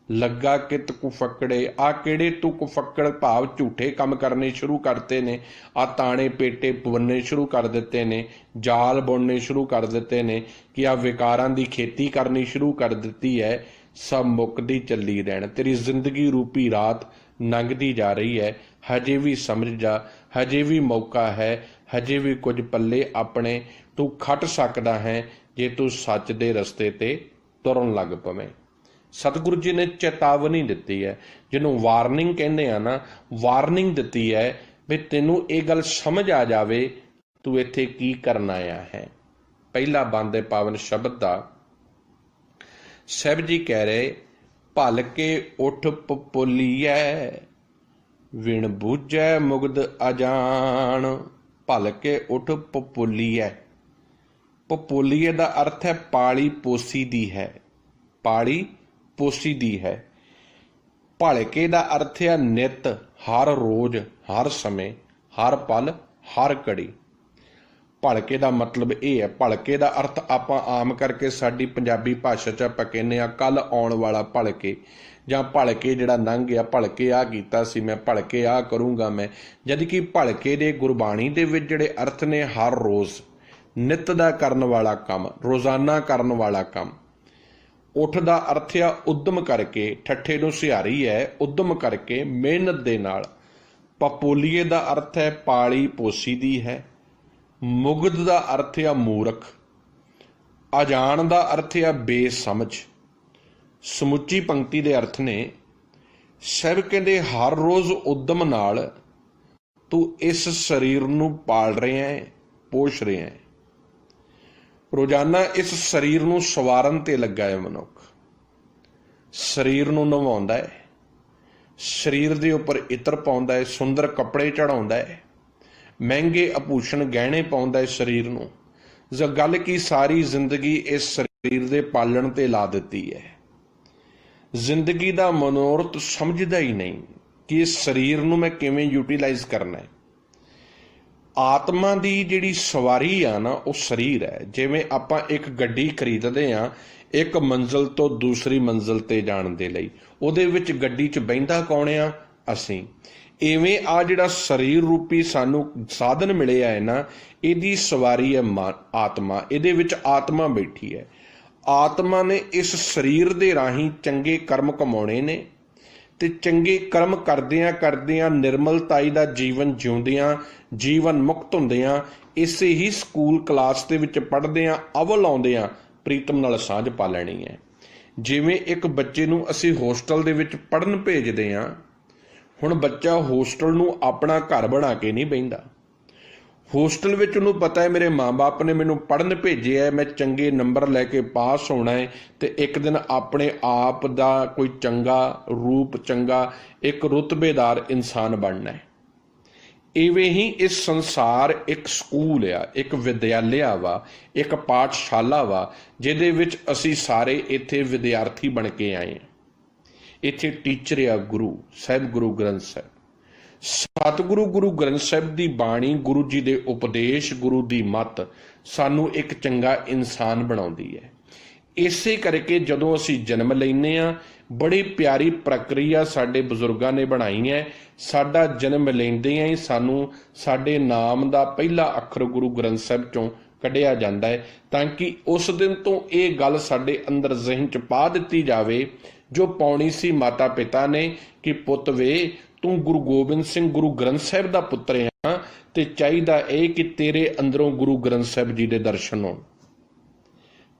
Speaker 1: ਲੱਗਾ ਕਿਤ ਕੁਫੱਕੜੇ, ਆ ਕਿਹੜੇ ਤੂੰ ਕੁਫੱਕੜ ਭਾਵ ਝੂਠੇ ਕੰਮ ਕਰਨੇ ਸ਼ੁਰੂ ਕਰਤੇ ਨੇ। ਆ ਤਾਣੇ ਪੇਟੇ ਬੁਣਨੇ ਸ਼ੁਰੂ ਕਰ ਦਿੱਤੇ ਨੇ, ਜਾਲ ਬੁਣਨੇ ਸ਼ੁਰੂ ਕਰ ਦਿੱਤੇ ਨੇ, ਕਿ ਆ ਵਿਕਾਰਾਂ ਦੀ ਖੇਤੀ ਕਰਨੀ ਸ਼ੁਰੂ ਕਰ ਦਿੱਤੀ ਹੈ। ਸਭ ਮੁੱਕਦੀ ਚੱਲੀ ਰਹਿਣ। ਤੇਰੀ ਜ਼ਿੰਦਗੀ ਰੂਪੀ ਰਾਤ ਲੰਘਦੀ ਜਾ ਰਹੀ ਹੈ। ਹਜੇ ਵੀ ਸਮਝ ਜਾ, ਹਜੇ ਵੀ ਮੌਕਾ ਹੈ, ਹਜੇ ਵੀ ਕੁਝ ਪੱਲੇ ਆਪਣੇ ਤੂੰ ਖੱਟ ਸਕਦਾ ਹੈ, ਜੇ ਤੂੰ ਸੱਚ ਦੇ ਰਸਤੇ ਤੇ ਤੁਰਨ ਲੱਗ ਪਵੇਂ। ਸਤਿਗੁਰੂ ਜੀ ਨੇ ਚੇਤਾਵਨੀ ਦਿੱਤੀ ਹੈ, ਜਿਹਨੂੰ ਵਾਰਨਿੰਗ ਕਹਿੰਦੇ ਆ ਨਾ, ਵਾਰਨਿੰਗ ਦਿੱਤੀ ਹੈ ਵੀ ਤੈਨੂੰ ਇਹ ਗੱਲ ਸਮਝ ਆ ਜਾਵੇ ਤੂੰ ਇੱਥੇ ਕੀ ਕਰਨ ਆਇਆ ਹੈ। ਪਹਿਲਾ ਬੰਦ ਹੈ ਪਾਵਨ ਸ਼ਬਦ ਦਾ। ਸਾਹਿਬ ਜੀ ਕਹਿ ਰਹੇ, ਭਲ ਕੇ ਉਠ ਪਪੋਲੀਐ, ਵਿਣ ਬੂਝੈ ਮੁਗਧ ਅਜਾਣ। ਭਲ ਕੇ ਉਠ ਪਪੋਲੀਐ। ਪਪੋਲੀਏ ਦਾ ਅਰਥ ਹੈ ਪਾਲੀ ਪੋਸੀ ਦੀ ਹੈ, ਪਾਲੀ ਪੋਸੀ ਦੀ ਹੈ। ਭਲਕੇ ਦਾ ਅਰਥ ਹੈ ਨਿਤ, ਹਰ ਰੋਜ਼, ਹਰ ਸਮੇਂ, ਹਰ ਪਲ, ਹਰ ਘੜੀ। ਭਲਕੇ ਦਾ ਮਤਲਬ ਇਹ ਹੈ। ਭਲਕੇ ਦਾ ਅਰਥ ਆਪਾਂ ਆਮ ਕਰਕੇ ਸਾਡੀ ਪੰਜਾਬੀ ਭਾਸ਼ਾ 'ਚ ਆਪਾਂ ਕਹਿੰਦੇ ਹਾਂ ਕੱਲ ਆਉਣ ਵਾਲਾ ਭਲਕੇ, ਜਾਂ ਭਲਕੇ ਜਿਹੜਾ ਲੰਘ ਗਿਆ, ਭਲਕੇ ਆਹ ਕੀਤਾ ਸੀ ਮੈਂ, ਭਲਕੇ ਆਹ ਕਰੂੰਗਾ ਮੈਂ। ਜਦ ਕਿ ਭਲਕੇ ਦੇ ਗੁਰਬਾਣੀ ਦੇ ਵਿੱਚ ਜਿਹੜੇ ਅਰਥ ਨੇ, ਹਰ ਰੋਜ਼, ਨਿਤ ਦਾ ਕਰਨ ਵਾਲਾ ਕੰਮ, ਰੋਜ਼ਾਨਾ ਕਰਨ ਵਾਲਾ ਕੰਮ। ਉੱਠ ਦਾ ਅਰਥ ਆ ਉਦਮ ਕਰਕੇ, ਠੱਠੇ ਨੂੰ ਸਿਹਾਰੀ ਹੈ, ਉਦਮ ਕਰਕੇ, ਮਿਹਨਤ ਦੇ ਨਾਲ। ਪਪੋਲੀਏ ਦਾ ਅਰਥ ਹੈ ਪਾਲੀ ਪੋਸੀ ਦੀ ਹੈ। ਮੁਗਧ ਦਾ ਅਰਥ ਆ ਮੂਰਖ। ਅਜਾਣ ਦਾ ਅਰਥ ਆ ਬੇਸਮਝ। ਸਮੁੱਚੀ ਪੰਕਤੀ ਦੇ ਅਰਥ ਨੇ। ਸਾਹਿਬ ਕਹਿੰਦੇ, ਹਰ ਰੋਜ਼ ਉਦਮ ਨਾਲ ਤੂੰ ਇਸ ਸਰੀਰ ਨੂੰ ਪਾਲ ਰਿਹਾ ਹੈ, ਪੋਸ਼ ਰਿਹਾ ਹੈ। ਰੋਜ਼ਾਨਾ ਇਸ ਸਰੀਰ ਨੂੰ ਸਵਾਰਨ ਤੇ ਲੱਗਾ ਹੈ ਮਨੁੱਖ। ਸਰੀਰ ਨੂੰ ਨਵਾਉਂਦਾ ਹੈ, ਸਰੀਰ ਦੇ ਉੱਪਰ ਇਤਰ ਪਾਉਂਦਾ ਹੈ, ਸੁੰਦਰ ਕੱਪੜੇ ਚੜਾਉਂਦਾ ਹੈ, ਮਹਿੰਗੇ ਆਭੂਸ਼ਣ ਗਹਿਣੇ ਪਾਉਂਦਾ ਹੈ ਸਰੀਰ ਨੂੰ। ਗੱਲ ਕੀ ਸਾਰੀ ਜ਼ਿੰਦਗੀ ਇਸ ਸਰੀਰ ਦੇ ਪਾਲਣ ਤੇ ਲਾ ਦਿੱਤੀ ਹੈ। ਜ਼ਿੰਦਗੀ ਦਾ ਮਨੋਰਥ ਸਮਝਦਾ ਹੀ ਨਹੀਂ ਕਿ ਇਸ ਸਰੀਰ ਨੂੰ ਮੈਂ ਕਿਵੇਂ ਯੂਟੀਲਾਈਜ਼ ਕਰਨਾ ਹੈ। ਆਤਮਾ ਦੀ ਜਿਹੜੀ ਸਵਾਰੀ ਆ ਨਾ, ਉਹ ਸਰੀਰ ਹੈ। ਜਿਵੇਂ ਆਪਾਂ ਇੱਕ ਗੱਡੀ ਖਰੀਦਦੇ ਆ ਇੱਕ ਮੰਜ਼ਿਲ ਤੋਂ ਦੂਸਰੀ ਮੰਜ਼ਿਲ ਤੇ ਜਾਣ ਦੇ ਲਈ, ਉਹਦੇ ਵਿੱਚ ਗੱਡੀ 'ਚ ਬਹਿੰਦਾ ਕੌਣ ਆ? ਅਸੀਂ। ਇਵੇਂ ਆ ਜਿਹੜਾ ਸਰੀਰ ਰੂਪੀ ਸਾਨੂੰ ਸਾਧਨ ਮਿਲਿਆ ਹੈ ਨਾ, ਇਹਦੀ ਸਵਾਰੀ ਹੈ ਆਤਮਾ। ਇਹਦੇ ਵਿੱਚ ਆਤਮਾ ਬੈਠੀ ਹੈ। ਆਤਮਾ ਨੇ ਇਸ ਸਰੀਰ ਦੇ ਰਾਹੀਂ ਚੰਗੇ ਕਰਮ ਕਮਾਉਣੇ ਨੇ, ਤੇ ਚੰਗੇ ਕਰਮ ਕਰਦਿਆਂ ਕਰਦਿਆਂ ਨਿਰਮਲਤਾਈ ਦਾ ਜੀਵਨ ਜਿਉਂਦਿਆਂ, ਜੀਵਨ ਮੁਕਤ ਹੁੰਦਿਆਂ, ਇਸੇ ਹੀ ਸਕੂਲ ਕਲਾਸ ਦੇ ਵਿੱਚ ਪੜ੍ਹਦਿਆਂ, ਅਵਲ ਆਉਂਦਿਆਂ ਪ੍ਰੀਤਮ ਨਾਲ ਸਾਂਝ ਪਾ ਲੈਣੀ ਹੈ। ਜਿਵੇਂ ਇੱਕ ਬੱਚੇ ਨੂੰ ਅਸੀਂ ਹੋਸਟਲ ਦੇ ਵਿੱਚ ਪੜ੍ਹਨ ਭੇਜਦੇ ਹਾਂ, ਹੁਣ ਬੱਚਾ ਹੋਸਟਲ ਨੂੰ ਆਪਣਾ ਘਰ ਬਣਾ ਕੇ ਨਹੀਂ ਬਹਿੰਦਾ। ਹੋਸਟਲ ਵਿੱਚ ਉਹਨੂੰ ਪਤਾ ਹੈ ਮੇਰੇ ਮਾਂ-ਬਾਪ ਨੇ ਮੈਨੂੰ ਪੜ੍ਹਨ ਭੇਜਿਆ, ਮੈਂ ਚੰਗੇ ਨੰਬਰ ਲੈ ਕੇ ਪਾਸ ਹੋਣਾ ਹੈ ਤੇ ਇੱਕ ਦਿਨ ਆਪਣੇ ਆਪ ਦਾ ਕੋਈ ਚੰਗਾ ਰੂਪ, ਚੰਗਾ ਇੱਕ ਰੁਤਬੇਦਾਰ ਇਨਸਾਨ ਬਣਨਾ ਹੈ। ਇਵੇਂ ਹੀ ਇਸ ਸੰਸਾਰ ਇੱਕ ਸਕੂਲ ਆ, ਇੱਕ ਵਿਦਿਆਲਿਆ ਵਾ, ਇੱਕ ਪਾਠਸ਼ਾਲਾ ਵਾ, ਜਿਹਦੇ ਵਿੱਚ ਅਸੀਂ ਸਾਰੇ ਇੱਥੇ ਵਿਦਿਆਰਥੀ ਬਣ ਕੇ ਆਏ ਹਾਂ। ਇੱਥੇ ਟੀਚਰ ਆ ਗੁਰੂ ਸਾਹਿਬ, ਗੁਰੂ ਗ੍ਰੰਥ ਸਾਹਿਬ। ਸਤਿਗੁਰੂ ਗੁਰੂ ਗ੍ਰੰਥ ਸਾਹਿਬ ਦੀ ਬਾਣੀ, ਗੁਰੂ ਜੀ ਦੇ ਉਪਦੇਸ਼, ਗੁਰੂ ਦੀ ਮੱਤ ਸਾਨੂੰ ਇੱਕ ਚੰਗਾ ਇਨਸਾਨ ਬਣਾਉਂਦੀ ਹੈ। ਇਸੇ ਕਰਕੇ ਜਦੋਂ ਅਸੀਂ ਜਨਮ ਲੈਂਦੇ ਹਾਂ, ਬੜੀ ਪਿਆਰੀ ਪ੍ਰਕਿਰਿਆ ਸਾਡੇ ਬਜ਼ੁਰਗਾਂ ਨੇ ਬਣਾਈ ਹੈ। ਸਾਡਾ ਜਨਮ ਲੈਂਦਿਆਂ ਹੀ ਸਾਨੂੰ ਸਾਡੇ ਨਾਮ ਦਾ ਪਹਿਲਾ ਅੱਖਰ ਗੁਰੂ ਗ੍ਰੰਥ ਸਾਹਿਬ ਚੋਂ ਕੱਢਿਆ ਜਾਂਦਾ ਹੈ, ਤਾਂ ਕਿ ਉਸ ਦਿਨ ਤੋਂ ਇਹ ਗੱਲ ਸਾਡੇ ਅੰਦਰ ਜ਼ਿਹਨ 'ਚ ਪਾ ਦਿੱਤੀ ਜਾਵੇ ਜੋ ਪਾਉਣੀ ਸੀ ਮਾਤਾ ਪਿਤਾ ਨੇ, ਕਿ ਪੁੱਤ ਵੇ ਤੂੰ ਗੁਰੂ ਗੋਬਿੰਦ ਸਿੰਘ ਗੁਰੂ ਗ੍ਰੰਥ ਸਾਹਿਬ ਦਾ ਪੁੱਤਰ ਆ, ਤੇ ਚਾਹੀਦਾ ਇਹ ਕਿ ਤੇਰੇ ਅੰਦਰੋਂ ਗੁਰੂ ਗ੍ਰੰਥ ਸਾਹਿਬ ਜੀ ਦੇ ਦਰਸ਼ਨ ਹੋਣ,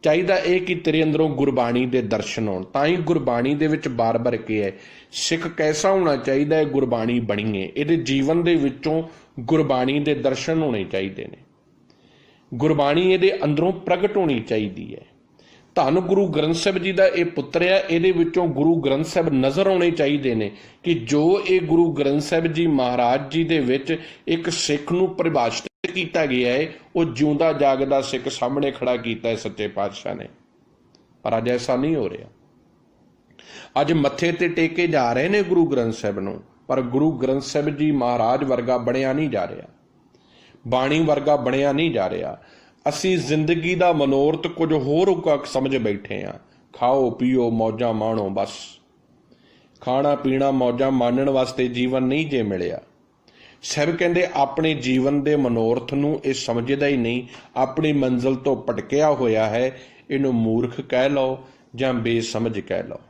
Speaker 1: ਚਾਹੀਦਾ ਇਹ ਕਿ ਤੇਰੇ ਅੰਦਰੋਂ ਗੁਰਬਾਣੀ ਦੇ ਦਰਸ਼ਨ ਹੋਣ। ਤਾਂ ਹੀ ਗੁਰਬਾਣੀ ਦੇ ਵਿੱਚ ਬਾਰ-ਬਾਰ ਕਿਹਾ ਹੈ, ਸਿੱਖ ਕੈਸਾ ਹੋਣਾ ਚਾਹੀਦਾ ਹੈ? ਗੁਰਬਾਣੀ ਬਣੀਏ। ਇਹਦੇ ਜੀਵਨ ਦੇ ਵਿੱਚੋਂ ਗੁਰਬਾਣੀ ਦੇ ਦਰਸ਼ਨ ਹੋਣੇ ਚਾਹੀਦੇ ਨੇ, ਗੁਰਬਾਣੀ ਇਹਦੇ ਅੰਦਰੋਂ ਪ੍ਰਗਟ ਹੋਣੀ ਚਾਹੀਦੀ ਹੈ। ਧੰਨ ਗੁਰੂ ਗ੍ਰੰਥ ਸਾਹਿਬ ਜੀ ਦਾ ਇਹ ਪੁੱਤਰ ਆ, ਇਹਦੇ ਵਿੱਚੋਂ ਗੁਰੂ ਗ੍ਰੰਥ ਸਾਹਿਬ ਨਜ਼ਰ ਆਉਣੇ ਚਾਹੀਦੇ ਨੇ, ਕਿ ਜੋ ਇਹ ਗੁਰੂ ਗ੍ਰੰਥ ਸਾਹਿਬ ਜੀ ਮਹਾਰਾਜ ਜੀ ਦੇ ਵਿੱਚ ਇੱਕ ਸਿੱਖ ਨੂੰ ਪਰਿਭਾਸ਼ਿਤ ਕੀਤਾ ਗਿਆ ਹੈ, ਉਹ ਜਿਉਂਦਾ ਜਾਗਦਾ ਸਿੱਖ ਸਾਹਮਣੇ ਖੜਾ ਕੀਤਾ ਹੈ ਸੱਚੇ ਪਾਤਸ਼ਾਹ ਨੇ। ਪਰ ਅੱਜ ਐਸਾ ਨਹੀਂ ਹੋ ਰਿਹਾ। ਅੱਜ ਮੱਥੇ ਤੇ ਟੇਕੇ ਜਾ ਰਹੇ ਨੇ ਗੁਰੂ ਗ੍ਰੰਥ ਸਾਹਿਬ ਨੂੰ, ਪਰ ਗੁਰੂ ਗ੍ਰੰਥ ਸਾਹਿਬ ਜੀ ਮਹਾਰਾਜ ਵਰਗਾ ਬਣਿਆ ਨਹੀਂ ਜਾ ਰਿਹਾ, ਬਾਣੀ ਵਰਗਾ ਬਣਿਆ ਨਹੀਂ ਜਾ ਰਿਹਾ। ਅਸੀਂ ਜ਼ਿੰਦਗੀ ਦਾ ਮਨੋਰਥ ਕੁਝ ਹੋਰ ਸਮਝ ਬੈਠੇ ਹਾਂ। ਖਾਓ ਪੀਓ ਮੌਜਾਂ ਮਾਣੋ, ਬਸ ਖਾਣਾ ਪੀਣਾ ਮੌਜਾਂ ਮਾਣਨ ਵਾਸਤੇ ਜੀਵਨ ਨਹੀਂ ਜੇ ਮਿਲਿਆ। ਸਾਹਿਬ ਕਹਿੰਦੇ ਆਪਣੇ ਜੀਵਨ ਦੇ ਮਨੋਰਥ ਨੂੰ ਇਹ ਸਮਝਦਾ ਹੀ ਨਹੀਂ, ਆਪਣੀ ਮੰਜ਼ਿਲ ਤੋਂ ਭਟਕਿਆ ਹੋਇਆ ਹੈ। ਇਹਨੂੰ ਮੂਰਖ ਕਹਿ ਲਓ ਜਾਂ ਬੇਸਮਝ ਕਹਿ ਲਓ,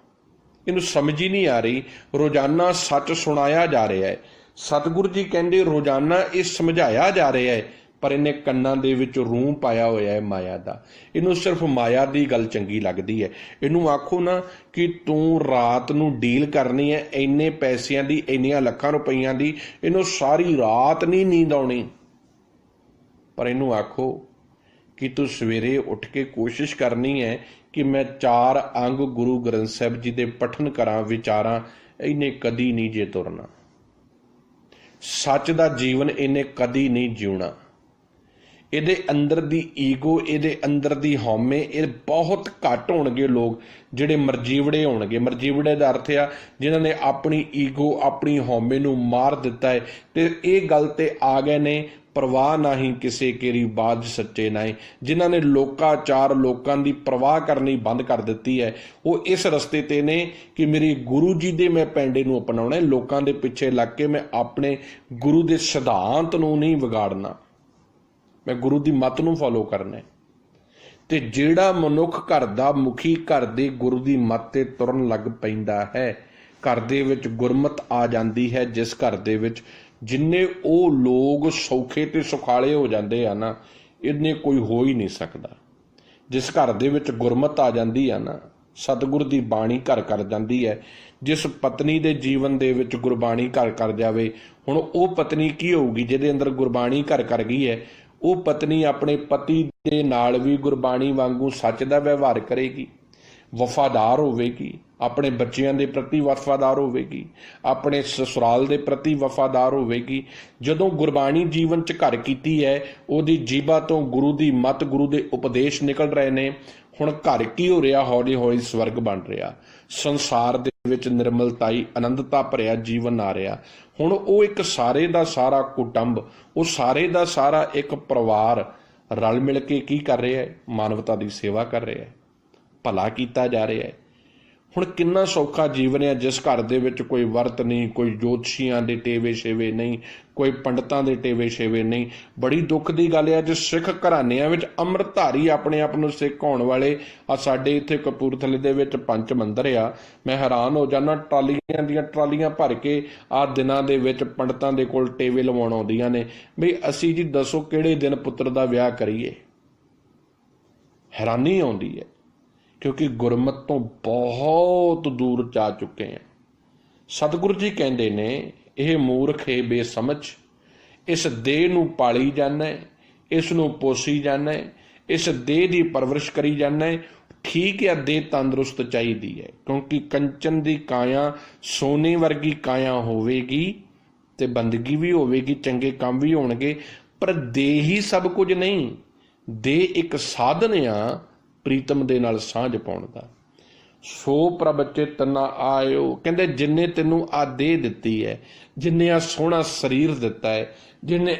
Speaker 1: ਇਹਨੂੰ ਸਮਝ ਹੀ ਨਹੀਂ ਆ ਰਹੀ। ਰੋਜ਼ਾਨਾ ਸੱਚ ਸੁਣਾਇਆ ਜਾ ਰਿਹਾ ਹੈ। ਸਤਿਗੁਰੂ ਜੀ ਕਹਿੰਦੇ ਰੋਜ਼ਾਨਾ ਇਹ ਸਮਝਾਇਆ ਜਾ ਰਿਹਾ ਹੈ, ਪਰ ਇਹਨੇ ਕੰਨਾਂ ਦੇ ਵਿੱਚ ਰੂੰ ਪਾਇਆ ਹੋਇਆ ਹੈ ਮਾਇਆ ਦਾ। ਇਹਨੂੰ ਸਿਰਫ ਮਾਇਆ ਦੀ ਗੱਲ ਚੰਗੀ ਲੱਗਦੀ ਹੈ। ਇਹਨੂੰ ਆਖੋ ਨਾ ਕਿ ਤੂੰ ਰਾਤ ਨੂੰ ਡੀਲ ਕਰਨੀ ਹੈ ਇੰਨੇ ਪੈਸਿਆਂ ਦੀ, ਇੰਨੀਆਂ ਲੱਖਾਂ ਰੁਪਈਆਂ ਦੀ, ਇਹਨੂੰ ਸਾਰੀ ਰਾਤ ਨਹੀਂ ਨੀਂਦ ਆਉਣੀ। ਪਰ ਇਹਨੂੰ ਆਖੋ ਕਿ ਤੂੰ ਸਵੇਰੇ ਉੱਠ ਕੇ ਕੋਸ਼ਿਸ਼ ਕਰਨੀ ਹੈ ਕਿ ਮੈਂ 4 ਅੰਗ ਗੁਰੂ ਗ੍ਰੰਥ ਸਾਹਿਬ ਜੀ ਦੇ ਪਠਨ ਕਰਾਂ, ਵਿਚਾਰਾਂ, ਇਹਨੇ ਕਦੀ ਨਹੀਂ ਜੇ ਤੁਰਨਾ। ਸੱਚ ਦਾ ਜੀਵਨ ਇਹਨੇ ਕਦੀ ਨਹੀਂ ਜਿਉਣਾ। ਇਹਦੇ ਅੰਦਰ ਦੀ ਈਗੋ, ਇਹਦੇ ਅੰਦਰ ਦੀ ਹਉਮੈ, ਇਹ ਬਹੁਤ ਘੱਟ ਹੋਣਗੇ ਲੋਕ ਜਿਹੜੇ ਮਰਜੀਵੜੇ ਹੋਣਗੇ। ਮਰਜੀਵੜੇ ਦਾ ਅਰਥ ਆ ਜਿਨ੍ਹਾਂ ਨੇ ਆਪਣੀ ਈਗੋ, ਆਪਣੀ ਹਉਮੈ ਨੂੰ ਮਾਰ ਦਿੱਤਾ ਹੈ ਤੇ ਇਹ ਗੱਲ ਤੇ ਆ ਗਏ ਨੇ ਪਰਵਾਹ ਨਹੀਂ ਕਿਸੇ ਕੇਰੀ ਬਾਜ ਸੱਚੇ ਨਾਏ। ਜਿਨ੍ਹਾਂ ਨੇ ਲੋਕਾਚਾਰ, ਲੋਕਾਂ ਦੀ ਪਰਵਾਹ ਕਰਨੀ ਬੰਦ ਕਰ ਦਿੱਤੀ ਹੈ, ਉਹ ਇਸ ਰਸਤੇ ਤੇ ਨੇ ਕਿ ਮੇਰੀ ਗੁਰੂ ਜੀ ਦੇ ਮੈਂ ਪੈਂਡੇ ਨੂੰ ਅਪਣਾਉਣਾ, ਲੋਕਾਂ ਦੇ ਪਿੱਛੇ ਲੱਗ ਕੇ ਮੈਂ ਆਪਣੇ ਗੁਰੂ ਦੇ ਸਿਧਾਂਤ ਨੂੰ ਨਹੀਂ ਵਿਗਾੜਨਾ, ਮੈਂ ਗੁਰੂ ਦੀ ਮੱਤ ਨੂੰ ਫੋਲੋ ਕਰਨਾ। ਤੇ ਜਿਹੜਾ ਮਨੁੱਖ ਘਰ ਦਾ ਮੁਖੀ ਘਰ ਦੇ ਗੁਰੂ ਦੀ ਮੱਤ ਤੇ ਤੁਰਨ ਲੱਗ ਪੈਂਦਾ ਹੈ, ਘਰ ਦੇ ਵਿੱਚ ਗੁਰਮਤ ਆ ਜਾਂਦੀ ਹੈ। ਜਿਸ ਘਰ ਦੇ ਵਿੱਚ ਜਿੰਨੇ ਉਹ ਲੋਕ ਸੌਖੇ ਤੇ ਸੁਖਾਲੇ ਹੋ ਜਾਂਦੇ ਆ ਨਾ, ਇਹਨੇ ਕੋਈ ਹੋ ਹੀ ਨਹੀਂ ਸਕਦਾ। ਜਿਸ ਘਰ ਦੇ ਵਿੱਚ ਗੁਰਮਤ ਆ ਜਾਂਦੀ ਆ ਨਾ, ਸਤਿਗੁਰ ਦੀ ਬਾਣੀ ਘਰ ਕਰ ਜਾਂਦੀ ਹੈ। ਜਿਸ ਪਤਨੀ ਦੇ ਜੀਵਨ ਦੇ ਵਿੱਚ ਗੁਰਬਾਣੀ ਘਰ ਕਰ ਜਾਵੇ, ਹੁਣ ਉਹ ਪਤਨੀ ਕੀ ਹੋਊਗੀ ਜਿਹਦੇ ਅੰਦਰ ਗੁਰਬਾਣੀ ਘਰ ਕਰ ਗਈ ਹੈ? ਉਹ ਪਤਨੀ ਆਪਣੇ ਪਤੀ ਦੇ ਨਾਲ ਵੀ ਗੁਰਬਾਣੀ ਵਾਂਗੂ ਸੱਚ ਦਾ ਵਿਵਹਾਰ ਕਰੇਗੀ, ਵਫਾਦਾਰ ਹੋਵੇਗੀ, ਆਪਣੇ ਬੱਚਿਆਂ ਦੇ ਪ੍ਰਤੀ ਵਫਾਦਾਰ ਹੋਵੇਗੀ, ਆਪਣੇ ਸਸੁਰਾਲ ਦੇ ਪ੍ਰਤੀ ਵਫਾਦਾਰ ਹੋਵੇਗੀ। ਜਦੋਂ ਗੁਰਬਾਣੀ ਜੀਵਨ 'ਚ ਘਰ ਕੀਤੀ ਹੈ, ਉਹਦੀ ਜੀਭਾ ਤੋਂ ਗੁਰੂ ਦੀ ਮੱਤ, ਗੁਰੂ ਦੇ ਉਪਦੇਸ਼ ਨਿਕਲ ਰਹੇ ਨੇ। ਹੁਣ ਘਰ ਕੀ ਹੋ ਰਿਹਾ? ਹੌਲੀ ਹੌਲੀ ਸਵਰਗ ਬਣ ਰਿਹਾ। ਸੰਸਾਰ ਦੇ ਵਿੱਚ ਨਿਰਮਲਤਾਈ ਆਨੰਦਤਾ ਭਰਿਆ ਜੀਵਨ ਆ ਰਿਹਾ। ਹੁਣ ਉਹ ਇੱਕ ਸਾਰੇ ਦਾ ਸਾਰਾ ਕੁਟੁੰਬ, ਉਹ ਸਾਰੇ ਦਾ ਸਾਰਾ ਇੱਕ ਪਰਿਵਾਰ ਰਲ ਮਿਲ ਕੇ ਕੀ ਕਰ ਰਿਹਾ ਹੈ? ਮਾਨਵਤਾ ਦੀ ਸੇਵਾ ਕਰ ਰਿਹਾ ਹੈ, ਭਲਾ ਕੀਤਾ ਜਾ ਰਿਹਾ ਹੈ। ਹੁਣ ਕਿੰਨਾ ਸੌਖਾ ਜੀਵਨ ਹੈ ਜਿਸ ਘਰ ਦੇ ਵਿੱਚ ਕੋਈ ਵਰਤ ਨਹੀਂ, ਕੋਈ ਜੋਤਸ਼ੀਆਂ ਦੇ ਟੇਵੇ ਛੇਵੇ ਨਹੀਂ, ਕੋਈ ਪੰਡਤਾਂ ਦੇ ਟੇਵੇ ਛੇਵੇ ਨਹੀਂ। ਬੜੀ ਦੁੱਖ ਦੀ ਗੱਲ ਹੈ ਜੇ ਸਿੱਖ ਘਰਾਣਿਆਂ ਵਿੱਚ ਅੰਮ੍ਰਿਤਧਾਰੀ ਆਪਣੇ ਆਪ ਨੂੰ ਸਿੱਖ ਹੋਣ ਵਾਲੇ ਆ ਸਾਡੇ ਇੱਥੇ ਕਪੂਰਥਲੇ ਦੇ ਵਿੱਚ ਪੰਚ ਮੰਦਰ ਆ, ਮੈਂ ਹੈਰਾਨ ਹੋ ਜਾਂਦਾ, ਟਰਾਲੀਆਂ ਦੀਆਂ ਟਰਾਲੀਆਂ ਭਰ ਕੇ ਆ ਦਿਨਾਂ ਦੇ ਵਿੱਚ ਪੰਡਤਾਂ ਦੇ ਕੋਲ ਟੇਵੇ ਲਵਾਉਣ ਆਉਂਦੀਆਂ ਨੇ। ਬਈ ਅਸੀਂ ਜੀ ਦੱਸੋ ਕਿਹੜੇ ਦਿਨ ਪੁੱਤਰ ਦਾ ਵਿਆਹ ਕਰੀਏ? ਹੈਰਾਨੀ ਆਉਂਦੀ ਹੈ ਕਿਉਂਕਿ ਗੁਰਮਤ ਤੋਂ ਬਹੁਤ ਦੂਰ ਜਾ ਚੁੱਕੇ ਹਾਂ। ਸਤਿਗੁਰੂ ਜੀ ਕਹਿੰਦੇ ਨੇ ਇਹ ਮੂਰਖ ਏ ਬੇਸਮਝ, ਇਸ ਦੇਹ ਨੂੰ ਪਾਲੀ ਜਾਂਦਾ, ਇਸ ਨੂੰ ਪੋਸੀ ਜਾਂਦਾ, ਇਸ ਦੇਹ ਦੀ ਪਰਵਰਿਸ਼ ਕਰੀ ਜਾਂਦਾ। ਠੀਕ ਹੈ, ਦੇਹ ਤੰਦਰੁਸਤ ਚਾਹੀਦੀ ਹੈ ਕਿਉਂਕਿ ਕੰਚਨ ਦੀ ਕਾਇਆ ਸੋਨੇ ਵਰਗੀ ਕਾਇਆ ਹੋਵੇਗੀ ਤੇ ਬੰਦਗੀ ਵੀ ਹੋਵੇਗੀ, ਚੰਗੇ ਕੰਮ ਵੀ ਹੋਣਗੇ, ਪਰ ਦੇਹ ਹੀ ਸਭ ਕੁਝ ਨਹੀਂ। ਦੇਹ ਇੱਕ ਸਾਧਨ ਆ ਪ੍ਰੀਤਮ ਦੇ ਨਾਲ ਸਾਂਝ ਪਾਉਣ ਦਾ। ਸੋ ਪ੍ਰਭ ਚਿਤ ਨਾ ਆਇਓ, ਕਹਿੰਦੇ ਜਿੰਨੇ ਤੈਨੂੰ ਆ ਦੇਹ ਦਿੱਤੀ ਹੈ, ਜਿੰਨੇ ਆ ਸੋਹਣਾ ਸਰੀਰ ਦਿੱਤਾ ਹੈ, ਜਿੰਨੇ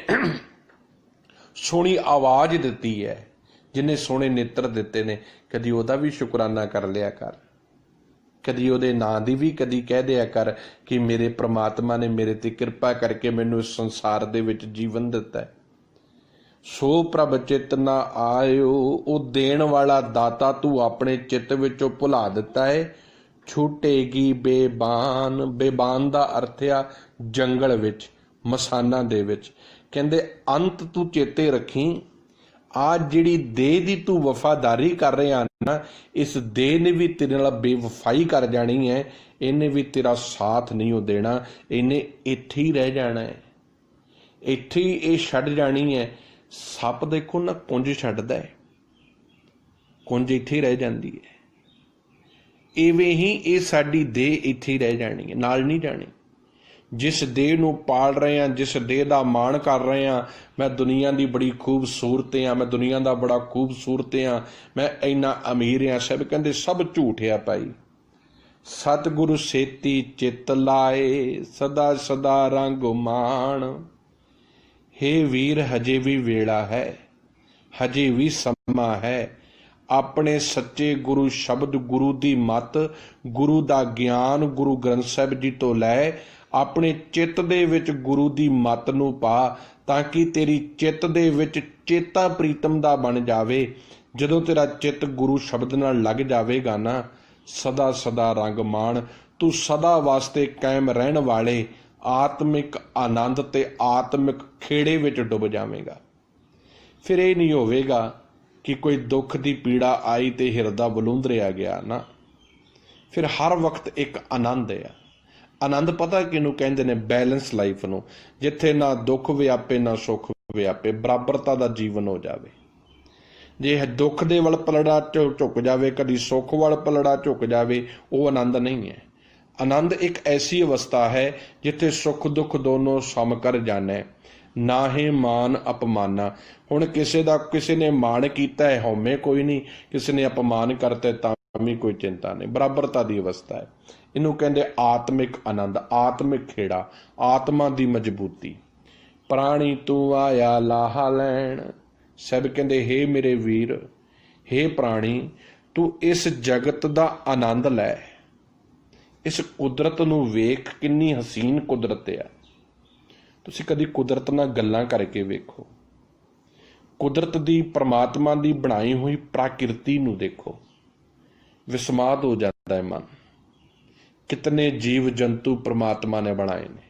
Speaker 1: ਸੋਹਣੀ ਆਵਾਜ਼ ਦਿੱਤੀ ਹੈ, ਜਿੰਨੇ ਸੋਹਣੇ ਨੇਤਰ ਦਿੱਤੇ ਨੇ, ਕਦੀ ਉਹਦਾ ਵੀ ਸ਼ੁਕਰਾਨਾ ਕਰ ਲਿਆ ਕਰ, ਕਦੀ ਉਹਦੇ ਨਾਂ ਦੀ ਵੀ ਕਦੀ ਕਹਿ ਦਿਆ ਕਰ ਕਿ ਮੇਰੇ ਪ੍ਰਮਾਤਮਾ ਨੇ ਮੇਰੇ ਤੇ ਕਿਰਪਾ ਕਰਕੇ ਮੈਨੂੰ ਇਸ ਸੰਸਾਰ ਦੇ ਵਿੱਚ ਜੀਵਨ ਦਿੱਤਾ ਹੈ। ਸੋ ਪ੍ਰਭ ਚਿਤ ਨਾ ਆਇਓ, ਉਹ ਦੇਣ ਵਾਲਾ ਦਾਤਾ ਤੂੰ ਆਪਣੇ ਚਿੱਤ ਵਿੱਚੋਂ ਭੁਲਾ ਦਿੱਤਾ ਹੈ। ਛੁੱਟੇਗੀ ਬੇਬਾਨ, ਬੇਬਾਨ ਦਾ ਅਰਥ ਆ ਜੰਗਲ ਵਿੱਚ, ਮਸਾਨਾਂ ਦੇ ਵਿੱਚ। ਕਹਿੰਦੇ ਅੰਤ ਤੂੰ ਚੇਤੇ ਰੱਖੀ, ਆ ਜਿਹੜੀ ਦੇਹ ਦੀ ਤੂੰ ਵਫਾਦਾਰੀ ਕਰ ਰਿਹਾ ਨਾ, ਇਸ ਦੇਹ ਨੇ ਵੀ ਤੇਰੇ ਨਾਲ ਬੇਵਫਾਈ ਕਰ ਜਾਣੀ ਹੈ। ਇਹਨੇ ਵੀ ਤੇਰਾ ਸਾਥ ਨਹੀਂ ਉਹ ਦੇਣਾ, ਇਹਨੇ ਇੱਥੇ ਹੀ ਰਹਿ ਜਾਣਾ ਹੈ, ਇੱਥੇ ਹੀ ਇਹ ਛੱਡ ਜਾਣੀ ਹੈ। ਸੱਪ ਦੇਖੋ ਨਾ ਕੁੰਜ ਛੱਡਦਾ ਹੈ, ਕੁੰਜ ਇੱਥੇ ਹੀ ਰਹਿ ਜਾਂਦੀ ਹੈ। ਇਵੇਂ ਹੀ ਇਹ ਸਾਡੀ ਦੇਹ ਇੱਥੇ ਹੀ ਰਹਿ ਜਾਣੀ ਹੈ, ਨਾਲ ਨਹੀਂ ਜਾਣੀ। ਜਿਸ ਦੇਹ ਨੂੰ ਪਾਲ ਰਹੇ ਹਾਂ, ਜਿਸ ਦੇਹ ਦਾ ਮਾਣ ਕਰ ਰਹੇ ਹਾਂ, ਮੈਂ ਦੁਨੀਆ ਦੀ ਬੜੀ ਖੂਬਸੂਰਤ ਹਾਂ, ਮੈਂ ਦੁਨੀਆ ਦਾ ਬੜਾ ਖੂਬਸੂਰਤ ਹਾਂ, ਮੈਂ ਇੰਨਾ ਅਮੀਰ ਹਾਂ, ਸਭ ਕਹਿੰਦੇ ਸਭ ਝੂਠ ਆ ਭਾਈ। ਸਤਿਗੁਰੂ ਸੇਤੀ ਚਿੱਤ ਲਾਏ, ਸਦਾ ਸਦਾ ਰੰਗ ਮਾਣ। हे ਵੀਰ ਹਜੇ ਵੀ ਵੇਲਾ ਹੈ, ਹਜੇ ਵੀ ਸਮਾਂ ਹੈ। ਆਪਣੇ ਸੱਚੇ ਗੁਰੂ ਸ਼ਬਦ, ਗੁਰੂ ਦੀ ਮੱਤ, ਗੁਰੂ ਦਾ ਗਿਆਨ ਗੁਰੂ ਗ੍ਰੰਥ ਸਾਹਿਬ ਜੀ ਤੋਂ ਲੈ ਆਪਣੇ ਚਿੱਤ ਦੇ ਵਿੱਚ ਗੁਰੂ ਦੀ ਮੱਤ ਨੂੰ ਪਾ, ਤਾਂ ਕਿ ਤੇਰੀ ਚਿੱਤ ਦੇ ਵਿੱਚ ਚੇਤਾ ਪ੍ਰੀਤਮ ਦਾ ਬਣ ਜਾਵੇ। ਜਦੋਂ ਤੇਰਾ ਚਿੱਤ ਗੁਰੂ ਸ਼ਬਦ ਨਾਲ ਲੱਗ ਜਾਵੇਗਾ ਨਾ, ਸਦਾ ਸਦਾ ਰੰਗ ਮਾਣ, ਤੂੰ ਸਦਾ ਵਾਸਤੇ ਕਾਇਮ ਰਹਿਣ ਵਾਲੇ ਆਤਮਿਕ ਆਨੰਦ ਤੇ ਆਤਮਿਕ ਖੇੜੇ ਵਿੱਚ ਡੁੱਬ ਜਾਵੇਗਾ। ਫਿਰ ਇਹ ਨਹੀਂ ਹੋਵੇਗਾ ਕਿ ਕੋਈ ਦੁੱਖ ਦੀ ਪੀੜਾ ਆਈ ਤੇ ਹਿਰਦਾ ਬਲੂੰਦਰਿਆ ਗਿਆ ਨਾ, ਫਿਰ ਹਰ ਵਕਤ ਇੱਕ ਆਨੰਦ ਆ। ਆਨੰਦ ਪਤਾ ਕਿਹਨੂੰ ਕਹਿੰਦੇ ਨੇ? ਬੈਲੈਂਸ ਲਾਈਫ ਨੂੰ, ਜਿੱਥੇ ਨਾ ਦੁੱਖ ਵਿਆਪੇ ਨਾ ਸੁੱਖ ਵਿਆਪੇ, ਬਰਾਬਰਤਾ ਦਾ ਜੀਵਨ ਹੋ ਜਾਵੇ। ਜੇ ਦੁੱਖ ਦੇ ਵੱਲ ਪਲੜਾ ਝੁਕ ਜਾਵੇ, ਕਦੀ ਸੁੱਖ ਵੱਲ ਪਲੜਾ ਝੁਕ ਜਾਵੇ, ਉਹ ਆਨੰਦ ਨਹੀਂ ਹੈ। ਆਨੰਦ ਇੱਕ ਐਸੀ ਅਵਸਥਾ ਹੈ ਜਿੱਥੇ ਸੁੱਖ ਦੁੱਖ ਦੋਨੋਂ ਸਮ ਕਰ ਜਾਣੇ, ਨਾਹੇ ਮਾਨ ਅਪਮਾਨਾ। ਹੁਣ ਕਿਸੇ ਨੇ ਮਾਣ ਕੀਤਾ ਹੈ, ਹਉਮੈ ਕੋਈ ਨਹੀਂ, ਕਿਸੇ ਨੇ ਅਪਮਾਨ ਕਰਤਾ ਤਾਂ ਵੀ ਕੋਈ ਚਿੰਤਾ ਨਹੀਂ, ਬਰਾਬਰਤਾ ਦੀ ਅਵਸਥਾ ਹੈ। ਇਹਨੂੰ ਕਹਿੰਦੇ ਆਤਮਿਕ ਆਨੰਦ, ਆਤਮਿਕ ਖੇੜਾ, ਆਤਮਾ ਦੀ ਮਜ਼ਬੂਤੀ। ਪ੍ਰਾਣੀ ਤੂੰ ਆਇਆ ਲਾਹਾ ਲੈਣ, ਸਭ ਕਹਿੰਦੇ ਹੇ ਮੇਰੇ ਵੀਰ, ਹੇ ਪ੍ਰਾਣੀ, ਤੂੰ ਇਸ ਜਗਤ ਦਾ ਆਨੰਦ ਲੈ। ਇਸ ਕੁਦਰਤ ਨੂੰ ਵੇਖ, ਕਿੰਨੀ ਹਸੀਨ ਕੁਦਰਤ ਆ। ਤੁਸੀਂ ਕਦੀ ਕੁਦਰਤ ਨਾਲ ਗੱਲਾਂ ਕਰਕੇ ਵੇਖੋ, ਕੁਦਰਤ ਦੀ, ਪਰਮਾਤਮਾ ਦੀ ਬਣਾਈ ਹੋਈ ਪ੍ਰਾਕਿਰਤੀ ਨੂੰ ਦੇਖੋ, ਵਿਸਮਾਦ ਹੋ ਜਾਂਦਾ ਹੈ ਮਨ। ਕਿਤਨੇ ਜੀਵ ਜੰਤੂ ਪਰਮਾਤਮਾ ਨੇ ਬਣਾਏ ਨੇ,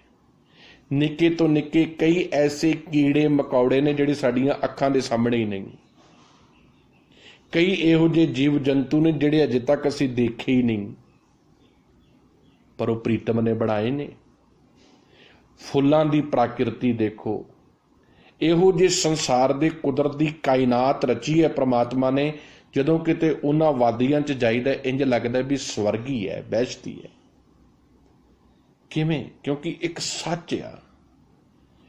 Speaker 1: ਨਿੱਕੇ ਤੋਂ ਨਿੱਕੇ ਕਈ ਐਸੇ ਕੀੜੇ ਮਕੌੜੇ ਨੇ ਜਿਹੜੇ ਸਾਡੀਆਂ ਅੱਖਾਂ ਦੇ ਸਾਹਮਣੇ ਹੀ ਨਹੀਂ। ਕਈ ਇਹੋ ਜਿਹੇ ਜੀਵ ਜੰਤੂ ਨੇ ਜਿਹੜੇ ਅਜੇ ਤੱਕ ਅਸੀਂ ਦੇਖੇ ਹੀ ਨਹੀਂ, ਪਰ ਉਹ ਪ੍ਰੀਤਮ ਨੇ ਬਣਾਏ ਨੇ। ਫੁੱਲਾਂ ਦੀ ਪ੍ਰਾਕਿਰਤੀ ਦੇਖੋ, ਇਹੋ ਜਿਹੇ ਸੰਸਾਰ ਦੇ ਕੁਦਰਤ ਦੀ ਕਾਇਨਾਤ ਰਚੀ ਹੈ ਪ੍ਰਮਾਤਮਾ ਨੇ। ਜਦੋਂ ਕਿਤੇ ਉਹਨਾਂ ਵਾਦੀਆਂ 'ਚ ਜਾਈਦਾ, ਇੰਜ ਲੱਗਦਾ ਵੀ ਸਵਰਗ ਹੀ ਹੈ, ਬਹਿਸ਼ਤੀ ਹੈ। ਕਿਵੇਂ? ਕਿਉਂਕਿ ਇੱਕ ਸੱਚ ਆ,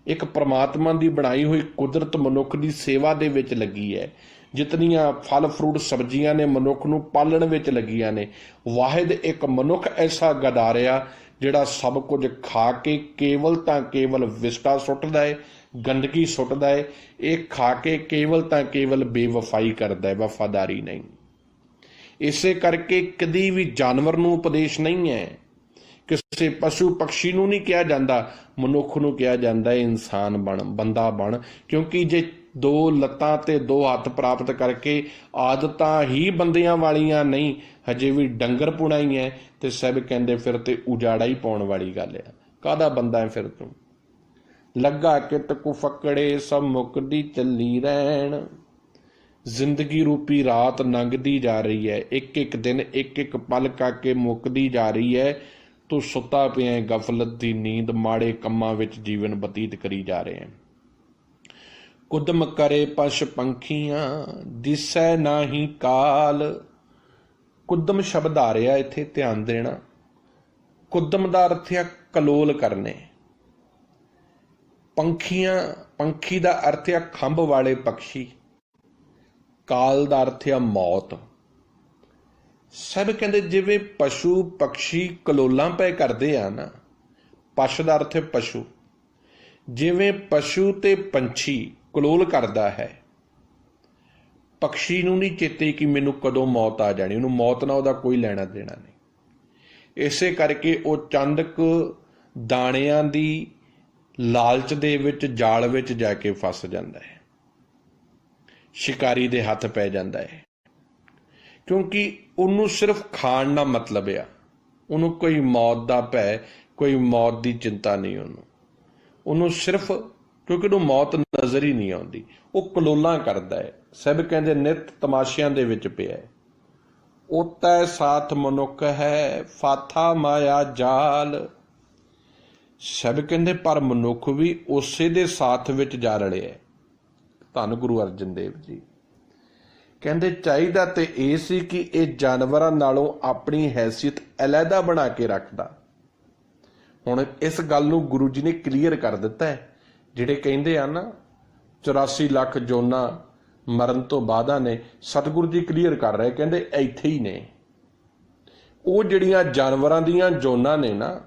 Speaker 1: ਇੱਕ ਪ੍ਰਮਾਤਮਾ ਦੀ ਬਣਾਈ ਹੋਈ ਕੁਦਰਤ ਮਨੁੱਖ ਦੀ ਸੇਵਾ ਦੇ ਵਿੱਚ ਲੱਗੀ ਹੈ। ਜਿਤਨੀਆਂ ਫਲ ਫਰੂਟ ਸਬਜ਼ੀਆਂ ਨੇ ਮਨੁੱਖ ਨੂੰ ਪਾਲਣ ਵਿੱਚ ਲੱਗੀਆਂ ਨੇ, ਵਾਹਿਦ ਇੱਕ ਮਨੁੱਖ ਐਸਾ ਗਦਾਰਿਆ ਜਿਹੜਾ ਸਭ ਕੁਝ ਖਾ ਕੇ ਕੇਵਲ ਤਾਂ ਕੇਵਲ ਵਿਸਟਾ ਸੁੱਟਦਾ ਹੈ, ਗੰਦਗੀ ਸੁੱਟਦਾ ਹੈ। ਇਹ ਖਾ ਕੇ ਕੇਵਲ ਤਾਂ ਕੇਵਲ ਬੇਵਫਾਈ ਕਰਦਾ ਹੈ, ਵਫਾਦਾਰੀ ਨਹੀਂ। ਇਸੇ ਕਰਕੇ ਕਦੀ ਵੀ ਜਾਨਵਰ ਨੂੰ ਉਪਦੇਸ਼ ਨਹੀਂ ਹੈ, ਕਿਸੇ ਪਸ਼ੂ ਪਕਸ਼ੀ ਨੂੰ ਨਹੀਂ ਕਿਹਾ ਜਾਂਦਾ, ਮਨੁੱਖ ਨੂੰ ਕਿਹਾ ਜਾਂਦਾ ਹੈ ਇਨਸਾਨ ਬਣ, ਬੰਦਾ ਬਣ। ਕਿਉਂਕਿ ਜੇ 2 ਲੱਤਾਂ ਤੇ 2 ਹੱਥ ਪ੍ਰਾਪਤ ਕਰਕੇ ਆਦਤਾਂ ਹੀ ਬੰਦਿਆਂ ਵਾਲੀਆਂ ਨਹੀਂ, ਹਜੇ ਵੀ ਡੰਗਰ ਪੁਣਾ ਹੀ ਹੈ, ਤੇ ਸਭ ਕਹਿੰਦੇ ਫਿਰ ਤੇ ਉਜਾੜਾ ਹੀ ਪਾਉਣ ਵਾਲੀ ਗੱਲ ਆ। ਕਾਹਦਾ ਬੰਦਾ ਹੈ ਫਿਰ ਤੂੰ? ਲੱਗਾ ਕਿਤ ਕੁ ਫਕੜੇ ਸਭ ਮੁੱਕਦੀ ਚੱਲੀ ਰਹਿਣ। ਜ਼ਿੰਦਗੀ ਰੂਪੀ ਰਾਤ ਲੰਘਦੀ ਜਾ ਰਹੀ ਹੈ, ਇੱਕ ਇੱਕ ਦਿਨ ਇੱਕ ਇੱਕ ਪਲ ਕਾਕੇ ਮੁੱਕਦੀ ਜਾ ਰਹੀ ਹੈ। ਤੂੰ ਸੁੱਤਾ ਪਿਆ ਗਫਲਤ ਦੀ ਨੀਂਦ, ਮਾੜੇ ਕੰਮਾਂ ਵਿੱਚ ਜੀਵਨ ਬਤੀਤ ਕਰੀ ਜਾ ਰਹੇ ਹੈ। ਕੁਦਮ ਕਰੇ ਪਸ਼ ਪੰਖੀਆਂ ਦਿਸੈ ਨਾਹੀ ਕਾਲ। ਕੁਦਮ ਸ਼ਬਦ ਆ ਰਿਹਾ ਇੱਥੇ, ਧਿਆਨ ਦੇਣਾ। ਕੁਦਮ ਦਾ ਅਰਥ ਹੈ ਕਲੋਲ ਕਰਨੇ। ਪੰਖੀਆਂ, ਪੰਖੀ ਦਾ ਅਰਥ ਹੈ ਖੰਭ ਵਾਲੇ ਪੰਛੀ। ਕਾਲ ਦਾ ਅਰਥ ਹੈ ਮੌਤ। ਸਭ ਕਹਿੰਦੇ ਜਿਵੇਂ ਪਸ਼ੂ ਪਕਸ਼ੀ ਕਲੋਲਾਂ ਪੈ ਕਰਦੇ ਆ ਨਾ, ਪਸ਼ ਦਾ ਅਰਥ ਹੈ ਪਸ਼ੂ, ਜਿਵੇਂ ਪਸ਼ੂ ਤੇ ਪੰਛੀ ਕਲੋਲ ਕਰਦਾ ਹੈ, ਪਕਸ਼ੀ ਨੂੰ ਨਹੀਂ ਚੇਤੇ ਕਿ ਮੈਨੂੰ ਕਦੋਂ ਮੌਤ ਆ ਜਾਣੀ, ਉਹਨੂੰ ਮੌਤ ਨਾਲ ਉਹਦਾ ਕੋਈ ਲੈਣਾ ਦੇਣਾ ਨਹੀਂ। ਇਸੇ ਕਰਕੇ ਉਹ ਚੰਦ ਕੁ ਦਾਣਿਆਂ ਦੀ ਲਾਲਚ ਦੇ ਵਿੱਚ ਜਾਲ ਵਿੱਚ ਜਾ ਕੇ ਫਸ ਜਾਂਦਾ ਹੈ, ਸ਼ਿਕਾਰੀ ਦੇ ਹੱਥ ਪੈ ਜਾਂਦਾ ਹੈ। ਕਿਉਂਕਿ ਉਹਨੂੰ ਸਿਰਫ ਖਾਣ ਨਾਲ ਮਤਲਬ ਆ, ਉਹਨੂੰ ਕੋਈ ਮੌਤ ਦਾ ਭੈ, ਕੋਈ ਮੌਤ ਦੀ ਚਿੰਤਾ ਨਹੀਂ ਉਹਨੂੰ ਸਿਰਫ, ਕਿਉਂਕਿ ਉਹਨੂੰ ਮੌਤ ਨਜ਼ਰ ਹੀ ਨਹੀਂ ਆਉਂਦੀ। ਉਹ ਕਲੋਲਾਂ ਕਰਦਾ ਹੈ। ਸਭ ਕਹਿੰਦੇ ਨਿਤ ਤਮਾਸ਼ਿਆਂ ਦੇ ਵਿੱਚ ਪਿਆ। ਉਤੈ ਸਾਥ ਮਨੁੱਖ ਹੈ ਫਾਥਾ ਮਾਇਆ ਜਾਲ। ਸਭ ਕਹਿੰਦੇ ਪਰ ਮਨੁੱਖ ਵੀ ਉਸੇ ਦੇ ਸਾਥ ਵਿੱਚ ਜਾ ਰਲਿਆ। ਧੰਨ ਗੁਰੂ ਅਰਜਨ ਦੇਵ ਜੀ ਕਹਿੰਦੇ ਚਾਹੀਦਾ ਤੇ ਇਹ ਸੀ ਕਿ ਇਹ ਜਾਨਵਰਾਂ ਨਾਲੋਂ ਆਪਣੀ ਹੈਸੀਅਤ ਅਲੱਗਾ ਬਣਾ ਕੇ ਰੱਖਦਾ। ਹੁਣ ਇਸ ਗੱਲ ਨੂੰ ਗੁਰੂ ਜੀ ਨੇ ਕਲੀਅਰ ਕਰ ਦਿੱਤਾ ਹੈ। ਜਿਹੜੇ ਕਹਿੰਦੇ ਆ ਨਾ 84 ਲੱਖ ਜੋਨਾਂ ਮਰਨ ਤੋਂ ਬਾਅਦਾਂ ਨੇ, ਸਤਿਗੁਰੂ ਜੀ ਕਲੀਅਰ ਕਰ ਰਹੇ, ਕਹਿੰਦੇ ਇੱਥੇ ਹੀ ਨੇ। ਉਹ ਜਿਹੜੀਆਂ ਜਾਨਵਰਾਂ ਦੀਆਂ ਜੋਨਾਂ ਨੇ ਨਾ,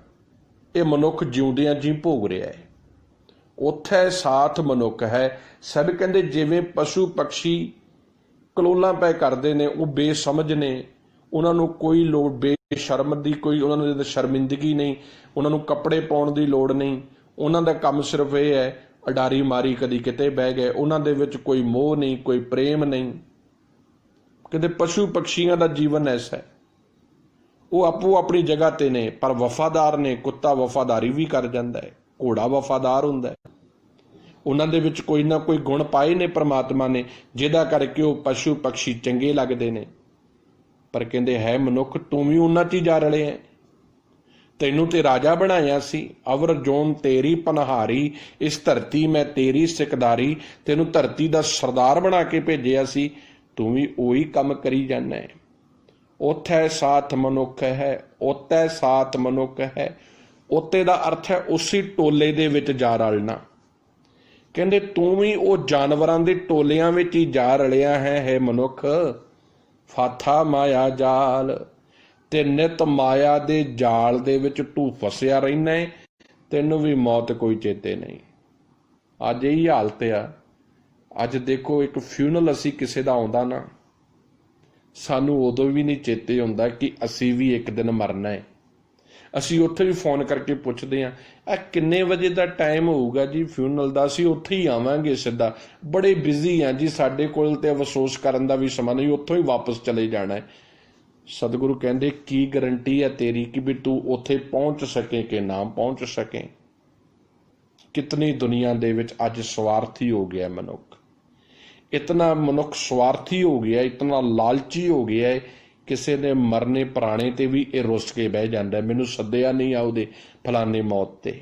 Speaker 1: ਇਹ ਮਨੁੱਖ ਜਿਉਂਦਿਆਂ ਜੀ ਭੋਗ ਰਿਹਾ ਹੈ। ਉੱਥੇ ਸਾਥ ਮਨੁੱਖ ਹੈ। ਸਭ ਕਹਿੰਦੇ ਜਿਵੇਂ ਪਸ਼ੂ ਪਕਸ਼ੀ ਕਲੋਲਾਂ ਪੈ ਕਰਦੇ ਨੇ, ਉਹ ਬੇਸਮਝ ਨੇ, ਉਹਨਾਂ ਨੂੰ ਕੋਈ ਲੋੜ ਬੇਸ਼ਰਮ ਦੀ, ਕੋਈ ਉਹਨਾਂ ਨੂੰ ਸ਼ਰਮਿੰਦਗੀ ਨਹੀਂ, ਉਹਨਾਂ ਨੂੰ ਕੱਪੜੇ ਪਾਉਣ ਦੀ ਲੋੜ ਨਹੀਂ। ਉਹਨਾਂ ਦਾ ਕੰਮ ਸਿਰਫ ਇਹ ਹੈ ਅਡਾਰੀ ਮਾਰੀ, ਕਦੀ ਕਿਤੇ ਬਹਿ ਗਏ। ਉਹਨਾਂ ਦੇ ਵਿੱਚ ਕੋਈ ਮੋਹ ਨਹੀਂ, ਕੋਈ ਪ੍ਰੇਮ ਨਹੀਂ। ਕਹਿੰਦੇ ਪਸ਼ੂ ਪਕਸ਼ੀਆਂ ਦਾ ਜੀਵਨ ਐਸਾ ਹੈ, ਉਹ ਆਪੋ ਆਪਣੀ ਜਗ੍ਹਾ ਤੇ ਨੇ ਪਰ ਵਫਾਦਾਰ ਨੇ। ਕੁੱਤਾ ਵਫਾਦਾਰੀ ਵੀ ਕਰ ਜਾਂਦਾ ਹੈ, ਘੋੜਾ ਵਫਾਦਾਰ ਹੁੰਦਾ ਹੈ। ਉਹਨਾਂ ਦੇ ਵਿੱਚ ਕੋਈ ਨਾ ਕੋਈ ਗੁਣ ਪਾਏ ਨੇ ਪ੍ਰਮਾਤਮਾ ਨੇ, ਜਿਹਦਾ ਕਰਕੇ ਉਹ ਪਸ਼ੂ ਪਕਸ਼ੀ ਚੰਗੇ ਲੱਗਦੇ ਨੇ। ਪਰ ਕਹਿੰਦੇ ਹੈ ਮਨੁੱਖ ਤੂੰ ਵੀ ਉਹਨਾਂ 'ਚ ਹੀ ਜਾ ਰਲੇ ਹੈ। ਤੈਨੂੰ ਤੇ ਰਾਜਾ ਬਣਾਇਆ ਸੀ, ਅਵਰ ਜੋਨ ਤੇਰੀ ਪਨਹਾਰੀ, ਇਸ ਧਰਤੀ ਮੈਂ ਤੇਰੀ ਸਿਕਦਾਰੀ। ਤੈਨੂੰ ਧਰਤੀ ਦਾ ਸਰਦਾਰ ਬਣਾ ਕੇ ਭੇਜਿਆ ਸੀ, ਤੂੰ ਵੀ ਉਹੀ ਕੰਮ ਕਰੀ ਜਾਂਦਾ ਹੈ। ਉੱਥੇ ਸਾਥ ਮਨੁੱਖ ਹੈ, ਉੱਥੇ ਸਾਥ ਮਨੁੱਖ ਹੈ। ਉੱਤੇ ਦਾ ਅਰਥ ਹੈ ਉਸੇ ਟੋਲੇ ਦੇ ਵਿੱਚ ਜਾ ਰਲਣਾ। ਕਹਿੰਦੇ ਤੂੰ ਵੀ ਉਹ ਜਾਨਵਰਾਂ ਦੇ ਟੋਲਿਆਂ ਵਿੱਚ ਹੀ ਜਾ ਰਲਿਆ ਹੈ ਮਨੁੱਖ। ਫਾਥਾ ਮਾਇਆ ਜਾਲ, ਤੇ ਨਿਤ ਮਾਇਆ ਦੇ ਜਾਲ ਦੇ ਵਿੱਚ ਤੂੰ ਫਸਿਆ ਰਹਿਣਾ ਹੈ। ਤੈਨੂੰ ਵੀ ਮੌਤ ਕੋਈ ਚੇਤੇ ਨਹੀਂ। ਅੱਜ ਇਹੀ ਹਾਲਤ ਆ। ਅੱਜ ਦੇਖੋ ਇੱਕ ਫਿਊਨਲ ਅਸੀਂ ਕਿਸੇ ਦਾ ਆਉਂਦਾ ਨਾ, ਸਾਨੂੰ ਉਦੋਂ ਵੀ ਨਹੀਂ ਚੇਤੇ ਹੁੰਦਾ ਕਿ ਅਸੀਂ ਵੀ ਇੱਕ ਦਿਨ ਮਰਨਾ ਹੈ। ਅਸੀਂ ਉੱਥੇ ਵੀ ਫੋਨ ਕਰਕੇ ਪੁੱਛਦੇ ਹਾਂ ਇਹ ਕਿੰਨੇ ਵਜੇ ਦਾ ਟਾਈਮ ਹੋਊਗਾ ਜੀ ਫਿਊਨਲ ਦਾ, ਅਸੀਂ ਉੱਥੇ ਹੀ ਆਵਾਂਗੇ ਸਿੱਧਾ, ਬੜੇ ਬਿਜ਼ੀ ਹਾਂ ਜੀ, ਸਾਡੇ ਕੋਲ ਤੇ ਅਫਸੋਸ ਕਰਨ ਦਾ ਵੀ ਸਮਾਂ ਨਹੀਂ, ਉੱਥੋਂ ਹੀ ਵਾਪਸ ਚਲੇ ਜਾਣਾ ਹੈ। ਸਤਿਗੁਰੂ ਕਹਿੰਦੇ ਕੀ ਗਰੰਟੀ ਹੈ ਤੇਰੀ ਕਿ ਵੀ ਤੂੰ ਉੱਥੇ ਪਹੁੰਚ ਸਕੇ ਕਿ ਨਾ ਪਹੁੰਚ ਸਕੇ। ਕਿਤਨੀ ਦੁਨੀਆ ਦੇ ਵਿੱਚ ਅੱਜ ਸਵਾਰਥੀ ਹੋ ਗਿਆ ਮਨੁੱਖ, ਇਤਨਾ ਮਨੁੱਖ ਸਵਾਰਥੀ ਹੋ ਗਿਆ, ਇਤਨਾ ਲਾਲਚੀ ਹੋ ਗਿਆ ਹੈ। ਕਿਸੇ ਨੇ ਮਰਨੇ ਪੁਰਾਣੇ ਤੇ ਵੀ ਇਹ ਰੁੱਸ ਕੇ ਬਹਿ ਜਾਂਦਾ, ਮੈਨੂੰ ਸੱਦਿਆ ਨਹੀਂ ਆ ਉਹਦੇ ਫਲਾਣੇ ਮੌਤ ਤੇ।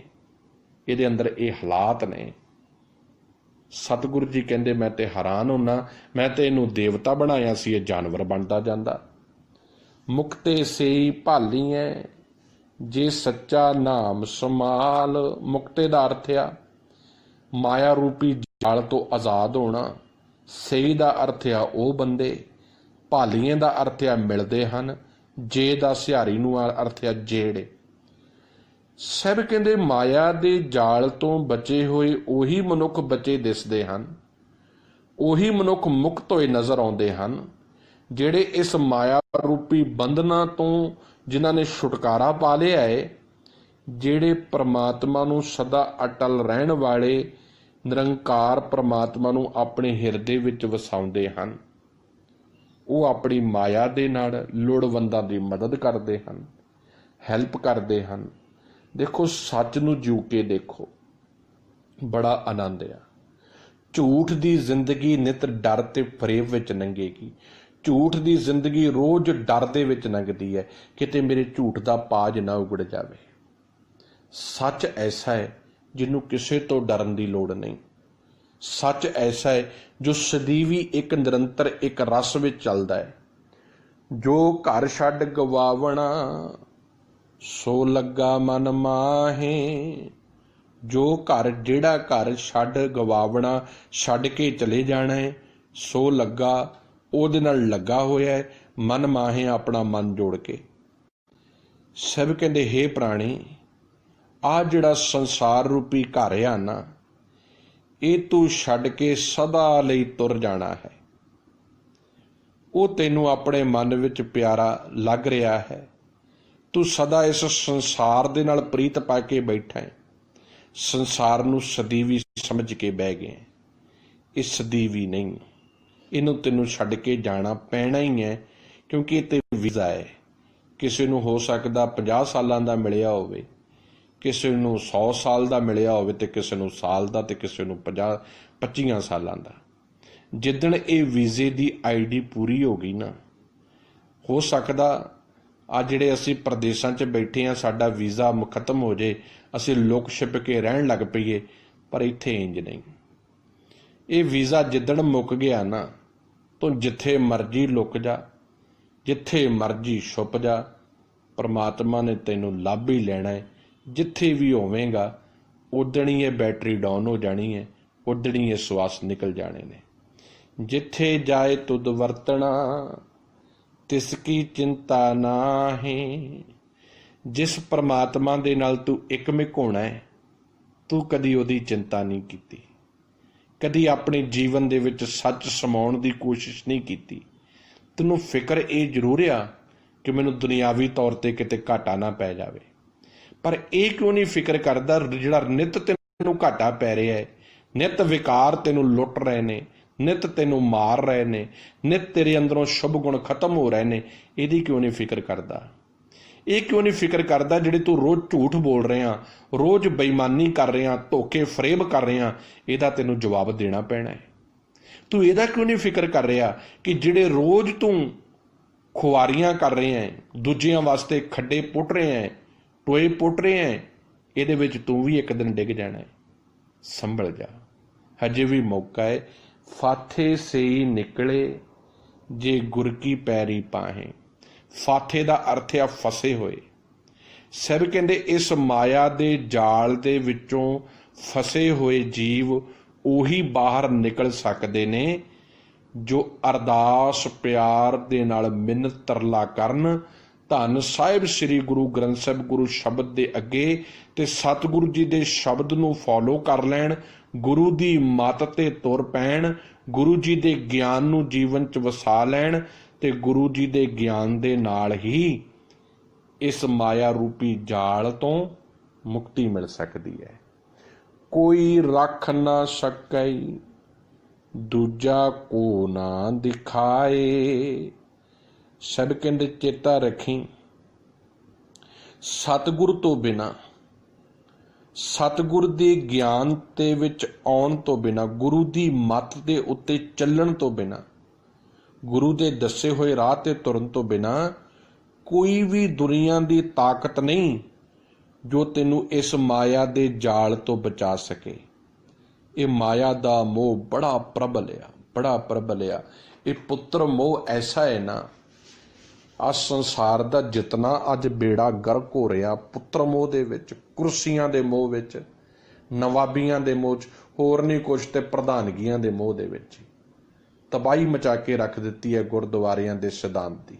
Speaker 1: ਇਹਦੇ ਅੰਦਰ ਇਹ ਹਾਲਾਤ ਨੇ। ਸਤਿਗੁਰੂ ਜੀ ਕਹਿੰਦੇ ਮੈਂ ਤੇ ਹੈਰਾਨ ਹੁੰਨਾ, ਮੈਂ ਤੇ ਇਹਨੂੰ ਦੇਵਤਾ ਬਣਾਇਆ ਸੀ, ਇਹ ਜਾਨਵਰ ਬਣਦਾ ਜਾਂਦਾ। ਮੁਕਤੇ ਸੇਈ ਭਾਲੀ ਹੈ ਜੇ ਸੱਚਾ ਨਾਮ ਸਮਾਲ। ਮੁਕਤੇ ਦਾ ਅਰਥ ਆ ਮਾਇਆ ਰੂਪੀ ਜਾਲ ਤੋਂ ਆਜ਼ਾਦ ਹੋਣਾ। ਸਈ ਦਾ ਅਰਥ ਆ ਉਹ ਬੰਦੇ, ਭਾਲੀਏ ਦਾ ਅਰਥ ਆ ਮਿਲਦੇ ਹਨ, ਜੇ ਦਾ ਸਿਹਾਰੀ ਨੂੰ ਅਰਥ ਆ ਜਿਹੜੇ। ਸਾਹਿਬ ਕਹਿੰਦੇ ਮਾਇਆ ਦੇ ਜਾਲ ਤੋਂ ਬਚੇ ਹੋਏ ਉਹੀ ਮਨੁੱਖ ਬਚੇ ਦਿਸਦੇ ਹਨ, ਉਹੀ ਮਨੁੱਖ ਮੁਕਤ ਹੋਏ ਨਜ਼ਰ ਆਉਂਦੇ ਹਨ, ਜਿਹੜੇ ਇਸ ਮਾਇਆ ਰੂਪੀ ਬੰਧਨਾਂ ਤੋਂ ਜਿਨ੍ਹਾਂ ਨੇ ਛੁਟਕਾਰਾ ਪਾ ਲਿਆ ਹੈ, ਜਿਹੜੇ ਪ੍ਰਮਾਤਮਾ ਨੂੰ ਸਦਾ ਅਟਲ ਰਹਿਣ ਵਾਲੇ ਨਿਰੰਕਾਰ ਪ੍ਰਮਾਤਮਾ ਨੂੰ ਆਪਣੇ ਹਿਰਦੇ ਵਿੱਚ ਵਸਾਉਂਦੇ ਹਨ। ਉਹ ਆਪਣੀ ਮਾਇਆ ਦੇ ਨਾਲ ਲੋੜਵੰਦਾਂ ਦੀ ਮਦਦ ਕਰਦੇ ਹਨ, ਹੈਲਪ ਕਰਦੇ ਹਨ। ਦੇਖੋ, ਸੱਚ ਨੂੰ ਜੀਉ ਕੇ ਦੇਖੋ, ਬੜਾ ਆਨੰਦ ਆ। ਝੂਠ ਦੀ ਜ਼ਿੰਦਗੀ ਨਿਤ ਡਰ ਤੇ ਫਰੇਬ ਵਿੱਚ ਲੰਘੇਗੀ। ਝੂਠ ਦੀ ਜ਼ਿੰਦਗੀ ਰੋਜ਼ ਡਰ ਦੇ ਵਿੱਚ ਲੰਘਦੀ ਹੈ, ਕਿਤੇ ਮੇਰੇ ਝੂਠ ਦਾ ਪਾਜ ਨਾ ਉਗੜ ਜਾਵੇ। ਸੱਚ ਐਸਾ ਹੈ ਜਿਹਨੂੰ ਕਿਸੇ ਤੋਂ ਡਰਨ ਦੀ ਲੋੜ ਨਹੀਂ। ਸੱਚ ਐਸਾ ਹੈ ਜੋ ਸਦੀਵੀ ਇੱਕ ਨਿਰੰਤਰ ਇੱਕ ਰਸ ਵਿੱਚ ਚੱਲਦਾ ਹੈ। ਜੋ ਘਰ ਛੱਡ ਗਵਾਵਣਾ ਸੋ ਲੱਗਾ ਮਨ ਮਾਹੇ। ਜਿਹੜਾ ਘਰ ਛੱਡ ਗਵਾਵਣਾ, ਛੱਡ ਕੇ ਚਲੇ ਜਾਣਾ ਹੈ, ਸੋ ਲੱਗਾ, ਉਹਦੇ ਨਾਲ ਲੱਗਾ ਹੋਇਆ ਹੈ, ਮਨ ਮਾਹੇ, ਆਪਣਾ ਮਨ ਜੋੜ ਕੇ। ਸਭ ਕਹਿੰਦੇ ਹੇ ਪ੍ਰਾਣੀ, ਆਹ ਜਿਹੜਾ ਸੰਸਾਰ ਰੂਪੀ ਘਰ ਆ ਨਾ, ਇਹ ਤੂੰ ਛੱਡ ਕੇ ਸਦਾ ਲਈ ਤੁਰ ਜਾਣਾ ਹੈ। ਉਹ ਤੈਨੂੰ ਆਪਣੇ ਮਨ ਵਿੱਚ ਪਿਆਰਾ ਲੱਗ ਰਿਹਾ ਹੈ। ਤੂੰ ਸਦਾ ਇਸ ਸੰਸਾਰ ਦੇ ਨਾਲ ਪ੍ਰੀਤ ਪਾ ਕੇ ਬੈਠਾ ਹੈ। ਸੰਸਾਰ ਨੂੰ ਸਦੀਵੀ ਸਮਝ ਕੇ ਬਹਿ ਗਿਆ। ਇਹ ਸਦੀਵੀ ਨਹੀਂ, ਇਹਨੂੰ ਤੈਨੂੰ ਛੱਡ ਕੇ ਜਾਣਾ ਪੈਣਾ ਹੀ ਹੈ, ਕਿਉਂਕਿ ਇਹ ਤੇ ਵੀਜ਼ਾ ਹੈ। ਕਿਸੇ ਨੂੰ ਹੋ ਸਕਦਾ 50 ਸਾਲਾਂ ਦਾ ਮਿਲਿਆ ਹੋਵੇ, ਕਿਸੇ ਨੂੰ 100 ਸਾਲ ਦਾ ਮਿਲਿਆ ਹੋਵੇ, ਤੇ ਕਿਸੇ ਨੂੰ ਸਾਲ ਦਾ, ਤੇ ਕਿਸੇ ਨੂੰ 25 ਸਾਲਾਂ ਦਾ। ਜਿੱਦਣ ਇਹ ਵੀਜ਼ੇ ਦੀ ਆਈਡੀ ਪੂਰੀ ਹੋ ਗਈ ਨਾ, ਹੋ ਸਕਦਾ ਆ ਜਿਹੜੇ ਅਸੀਂ ਪ੍ਰਦੇਸ਼ਾਂ 'ਚ ਬੈਠੇ ਹਾਂ, ਸਾਡਾ ਵੀਜ਼ਾ ਖਤਮ ਹੋ ਜੇ, ਅਸੀਂ ਲੁਕ ਛਿਪ ਕੇ ਰਹਿਣ ਲੱਗ ਪਈਏ, ਪਰ ਇੱਥੇ ਇੰਜ ਨਹੀਂ। ਇਹ ਵੀਜ਼ਾ ਜਿੱਦਣ ਮੁੱਕ ਗਿਆ ਨਾ, ਤੂੰ ਜਿੱਥੇ ਮਰਜ਼ੀ ਲੁਕ ਜਾ, ਜਿੱਥੇ ਮਰਜ਼ੀ ਛੁਪ ਜਾ, ਪਰਮਾਤਮਾ ਨੇ ਤੈਨੂੰ ਲੱਭ ਹੀ ਲੈਣਾ ਹੈ। ਜਿੱਥੇ ਵੀ ਹੋਵੇਗਾ ਉਦਣ ਹੀ ਇਹ ਬੈਟਰੀ ਡਾਊਨ ਹੋ ਜਾਣੀ ਹੈ, ਉਦਣ ਹੀ ਇਹ ਸਵਾਸ ਨਿਕਲ ਜਾਣੇ ਨੇ। ਜਿੱਥੇ ਜਾਏ ਤੁਧ ਵਰਤਣਾ ਤਿਸ ਕੀ ਚਿੰਤਾ ਨਾਹੀਂ। ਜਿਸ ਪਰਮਾਤਮਾ ਦੇ ਨਾਲ ਤੂੰ ਇਕਮਿਕ ਹੋਣਾ ਹੈ, ਤੂੰ ਕਦੀ ਉਹਦੀ ਚਿੰਤਾ ਨਹੀਂ ਕੀਤੀ, ਕਦੀ ਆਪਣੇ ਜੀਵਨ ਦੇ ਵਿੱਚ ਸੱਚ ਸਮਾਉਣ ਦੀ ਕੋਸ਼ਿਸ਼ ਨਹੀਂ ਕੀਤੀ। ਤੈਨੂੰ ਫਿਕਰ ਇਹ ਜ਼ਰੂਰ ਆ ਕਿ ਮੈਨੂੰ ਦੁਨਿਆਵੀ ਤੌਰ ਤੇ ਕਿਤੇ ਘਾਟਾ ਨਾ ਪੈ ਜਾਵੇ, ਪਰ ਇਹ ਕਿਉਂ ਨਹੀਂ ਫਿਕਰ ਕਰਦਾ ਜਿਹੜਾ ਨਿੱਤ ਤੈਨੂੰ ਘਾਟਾ ਪੈ ਰਿਹਾ ਹੈ, ਨਿੱਤ ਵਿਕਾਰ ਤੈਨੂੰ ਲੁੱਟ ਰਹੇ ਨੇ, ਨਿੱਤ ਤੈਨੂੰ ਮਾਰ ਰਹੇ ਨੇ, ਨਿੱਤ ਤੇਰੇ ਅੰਦਰੋਂ ਸ਼ੁਭ ਗੁਣ ਖਤਮ ਹੋ ਰਹੇ ਨੇ। ਇਹਦੀ ਕਿਉਂ ਨਹੀਂ ਫਿਕਰ ਕਰਦਾ? ਇਹ ਕਿਉਂ ਨਹੀਂ ਫਿਕਰ ਕਰਦਾ ਜਿਹੜੇ ਤੂੰ ਰੋਜ਼ ਝੂਠ ਬੋਲ ਰਿਹਾ, ਰੋਜ਼ ਬੇਈਮਾਨੀ ਕਰ ਰਿਹਾ, ਧੋਖੇ ਫਰੇਬ ਕਰ ਰਿਹਾ? ਇਹਦਾ ਤੈਨੂੰ ਜਵਾਬ ਦੇਣਾ ਪੈਣਾ ਹੈ। ਤੂੰ ਇਹਦਾ ਕਿਉਂ ਨਹੀਂ ਫਿਕਰ ਕਰ ਰਿਹਾ ਕਿ ਜਿਹੜੇ ਰੋਜ਼ ਤੂੰ ਖੁਆਰੀਆਂ ਕਰ ਰਿਹਾ ਹੈ, ਦੂਜਿਆਂ ਵਾਸਤੇ ਖੱਡੇ ਪੁੱਟ ਰਿਹਾ ਹੈ, ਟੋਏ ਪੁੱਟ ਰਿਹਾ ਹੈ, ਇਹਦੇ ਵਿੱਚ ਤੂੰ ਵੀ ਇੱਕ ਦਿਨ ਡਿੱਗ ਜਾਣਾ ਹੈ। ਸੰਭਲ ਜਾ, ਹਜੇ ਵੀ ਮੌਕਾ ਹੈ। ਫਾਥੇ ਸਈ ਨਿਕਲੇ ਜੇ ਗੁਰ ਕੀ ਪੈਰੀ ਪਾਹੇ। ਫਾਥੇ ਦਾ ਅਰਥ ਆ ਫਸੇ ਹੋਏ। ਸਭ ਕਹਿੰਦੇ ਇਸ ਮਾਇਆ ਦੇ ਜਾਲ ਦੇ ਵਿੱਚੋਂ ਫਸੇ ਹੋਏ ਜੀਵ ਉਹੀ ਬਾਹਰ ਨਿਕਲ ਸਕਦੇ ਨੇ ਜੋ ਅਰਦਾਸ ਪਿਆਰ ਦੇ ਨਾਲ ਮਿੰਨਤ ਤਰਲਾ ਕਰਨ, ਧੰਨ ਸਾਹਿਬ ਸ੍ਰੀ ਗੁਰੂ ਗ੍ਰੰਥ ਸਾਹਿਬ ਗੁਰੂ ਸ਼ਬਦ ਦੇ ਅੱਗੇ, ਤੇ ਸਤਿਗੁਰੂ ਜੀ ਦੇ ਸ਼ਬਦ ਨੂੰ ਫੋਲੋ ਕਰ ਲੈਣ, ਗੁਰੂ ਦੀ ਮੱਤ ਤੇ ਤੁਰ ਪੈਣ, ਗੁਰੂ ਜੀ ਦੇ ਗਿਆਨ ਨੂੰ ਜੀਵਨ 'ਚ ਵਸਾ ਲੈਣ, ਤੇ ਗੁਰੂ ਜੀ ਦੇ ਗਿਆਨ ਦੇ ਨਾਲ ਹੀ ਇਸ ਮਾਇਆ ਰੂਪੀ ਜਾਲ ਤੋਂ ਮੁਕਤੀ ਮਿਲ ਸਕਦੀ ਹੈ। ਕੋਈ ਰੱਖ ਨਾ ਸਕੈ ਦੂਜਾ ਕੋ ਨਾ ਦਿਖਾਏ। ਸਭ ਕਹਿੰਦੇ ਚੇਤਾ ਰੱਖੀ, ਸਤਿਗੁਰ ਤੋਂ ਬਿਨਾਂ, ਸਤਿਗੁਰ ਦੇ ਗਿਆਨ ਦੇ ਵਿੱਚ ਆਉਣ ਤੋਂ ਬਿਨਾਂ, ਗੁਰੂ ਦੀ ਮੱਤ ਦੇ ਉੱਤੇ ਚੱਲਣ ਤੋਂ ਬਿਨਾਂ, ਗੁਰੂ ਦੇ ਦੱਸੇ ਹੋਏ ਰਾਹ ਤੇ ਤੁਰਨ ਤੋਂ ਬਿਨਾਂ ਕੋਈ ਵੀ ਦੁਨੀਆ ਦੀ ਤਾਕਤ ਨਹੀਂ ਜੋ ਤੈਨੂੰ ਇਸ ਮਾਇਆ ਦੇ ਜਾਲ ਤੋਂ ਬਚਾ ਸਕੇ। ਇਹ ਮਾਇਆ ਦਾ ਮੋਹ ਬੜਾ ਪ੍ਰਬਲ ਆ, ਬੜਾ ਪ੍ਰਬਲ ਆ। ਇਹ ਪੁੱਤਰ ਮੋਹ ਐਸਾ ਹੈ ਨਾ, ਆ ਸੰਸਾਰ ਦਾ ਜਿਤਨਾ ਅੱਜ ਬੇੜਾ ਗਰਕ ਹੋ ਰਿਹਾ ਪੁੱਤਰ ਮੋਹ ਦੇ ਵਿੱਚ, ਕੁਰਸੀਆਂ ਦੇ ਮੋਹ ਵਿੱਚ, ਨਵਾਬੀਆਂ ਦੇ ਮੋਹ 'ਚ, ਹੋਰ ਨਹੀਂ ਕੁਛ, ਤੇ ਪ੍ਰਧਾਨਗੀਆਂ ਦੇ ਮੋਹ ਦੇ ਵਿੱਚ। ਤਬਾਹੀ ਮਚਾ ਕੇ ਰੱਖ ਦਿੱਤੀ ਹੈ ਗੁਰਦੁਆਰਿਆਂ ਦੇ ਸਿਧਾਂਤ ਦੀ।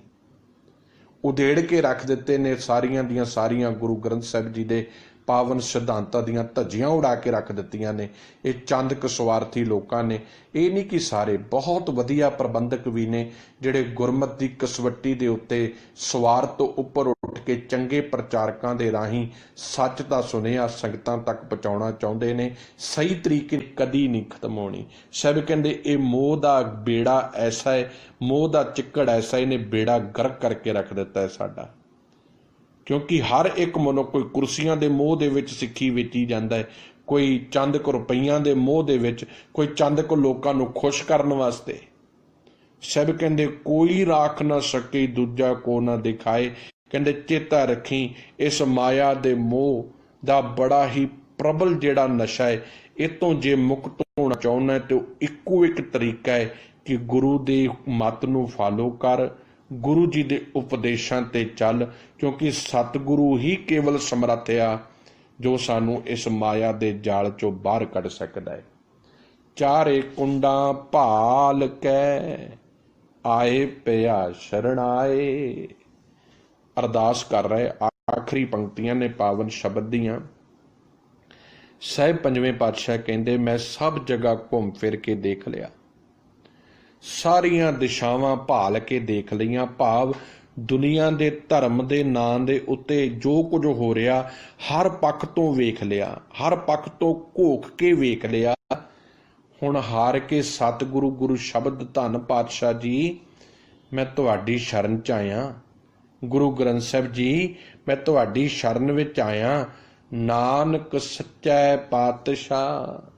Speaker 1: ਉਧੇੜ ਕੇ ਰੱਖ ਦਿੱਤੇ ਨੇ ਸਾਰੀਆਂ ਦੀਆਂ ਸਾਰੀਆਂ ਗੁਰੂ ਗ੍ਰੰਥ ਸਾਹਿਬ ਜੀ ਦੇ ਪਾਵਨ ਸਿਧਾਂਤਾਂ ਦੀਆਂ ਧੱਜੀਆਂ ਉਡਾ ਕੇ ਰੱਖ ਦਿੱਤੀਆਂ ਨੇ ਇਹ ਚੰਦ ਕੁ ਸਵਾਰਥੀ ਲੋਕਾਂ ਨੇ। ਇਹ ਨਹੀਂ ਕਿ ਸਾਰੇ, ਬਹੁਤ ਵਧੀਆ ਪ੍ਰਬੰਧਕ ਵੀ ਨੇ ਜਿਹੜੇ ਗੁਰਮਤਿ ਦੀ ਕਸਵੱਟੀ ਦੇ ਉੱਤੇ ਸਵਾਰਥ ਤੋਂ ਉੱਪਰ ਉੱਠ ਕੇ ਚੰਗੇ ਪ੍ਰਚਾਰਕਾਂ ਦੇ ਰਾਹੀਂ ਸੱਚ ਦਾ ਸੁਨੇਹਾ ਸੰਗਤਾਂ ਤੱਕ ਪਹੁੰਚਾਉਣਾ ਚਾਹੁੰਦੇ ਨੇ। ਸਹੀ ਤਰੀਕੇ ਕਦੀ ਨਹੀਂ ਖਤਮ ਹੋਣੀ। ਸਾਹਿਬ ਕਹਿੰਦੇ ਇਹ ਮੋਹ ਦਾ ਬੇੜਾ ਐਸਾ ਹੈ, ਮੋਹ ਦਾ ਚਿੱਕੜ ਐਸਾ, ਇਹਨੇ ਬੇੜਾ ਗਰਕ ਕਰਕੇ ਰੱਖ ਦਿੱਤਾ ਹੈ ਸਾਡਾ। ਕਿਉਂਕਿ ਹਰ ਇੱਕ ਮਨੁੱਖ ਕੋਈ ਕੁਰਸੀਆਂ ਦੇ ਮੋਹ ਦੇ ਵਿੱਚ ਸਿੱਖੀ ਵੇਚੀ ਜਾਂਦਾ ਹੈ, ਕੋਈ ਚੰਦ ਕੁ ਰੁਪਈਆਂ ਦੇ ਮੋਹ ਦੇ ਵਿੱਚ, ਕੋਈ ਚੰਦ ਕੁ ਲੋਕਾਂ ਨੂੰ ਖੁਸ਼ ਕਰਨ ਵਾਸਤੇ। ਸਭ ਕਹਿੰਦੇ ਕੋਈ ਰਾਖ ਨਾ ਸਕੇ ਦੂਜਾ ਕੋ ਨਾ ਦਿਖਾਏ। ਕਹਿੰਦੇ ਚੇਤਾ ਰੱਖੀ ਇਸ ਮਾਇਆ ਦੇ ਮੋਹ ਦਾ ਬੜਾ ਹੀ ਪ੍ਰਬਲ ਜਿਹੜਾ ਨਸ਼ਾ ਹੈ, ਇਹ ਤੋਂ ਜੇ ਮੁਕਤ ਹੋਣਾ ਚਾਹੁੰਦਾ ਤੇ ਇੱਕੋ ਇੱਕ ਤਰੀਕਾ ਹੈ ਕਿ ਗੁਰੂ ਦੇ ਮੱਤ ਨੂੰ ਫਾਲੋ ਕਰ, ਗੁਰੂ ਜੀ ਦੇ ਉਪਦੇਸ਼ਾਂ ਤੇ ਚੱਲ, ਕਿਉਂਕਿ ਸਤਿਗੁਰੂ ਹੀ ਕੇਵਲ ਸਮਰੱਥ ਆ ਜੋ ਸਾਨੂੰ ਇਸ ਮਾਇਆ ਦੇ ਜਾਲ ਚੋਂ ਬਾਹਰ ਕੱਢ ਸਕਦਾ ਹੈ। ਚਾਰੇ ਕੁੰਡਾਂ ਭਾਲ ਕੇ ਆਏ ਪਿਆ ਸ਼ਰਣਾਏ। ਅਰਦਾਸ ਕਰ ਰਹੇ ਆਖਰੀ ਪੰਕਤੀਆਂ ਨੇ ਪਾਵਨ ਸ਼ਬਦ ਦੀਆਂ। ਸਾਹਿਬ ਪੰਜਵੇਂ ਪਾਤਸ਼ਾਹ ਕਹਿੰਦੇ ਮੈਂ ਸਭ ਜਗ੍ਹਾ ਘੁੰਮ ਫਿਰ ਕੇ ਦੇਖ ਲਿਆ, ਸਾਰੀਆਂ ਦਿਸ਼ਾਵਾਂ ਭਾਲ ਕੇ ਦੇਖ ਲਈਆਂ। ਭਾਵ ਦੁਨੀਆ ਦੇ ਧਰਮ ਦੇ ਨਾਂ ਦੇ ਉੱਤੇ ਜੋ ਕੁਝ ਹੋ ਰਿਹਾ ਹਰ ਪੱਖ ਤੋਂ ਵੇਖ ਲਿਆ, ਹਰ ਪੱਖ ਤੋਂ ਘੋਖ ਕੇ ਵੇਖ ਲਿਆ। ਹੁਣ ਹਾਰ ਕੇ ਸਤਿਗੁਰੂ ਗੁਰੂ ਸ਼ਬਦ ਧੰਨ ਪਾਤਸ਼ਾਹ ਜੀ ਮੈਂ ਤੁਹਾਡੀ ਸ਼ਰਨ 'ਚ ਆਇਆ। ਗੁਰੂ ਗ੍ਰੰਥ ਸਾਹਿਬ ਜੀ ਮੈਂ ਤੁਹਾਡੀ ਸ਼ਰਨ ਵਿੱਚ ਆਇਆ। ਨਾਨਕ ਸੱਚਾ ਪਾਤਸ਼ਾਹ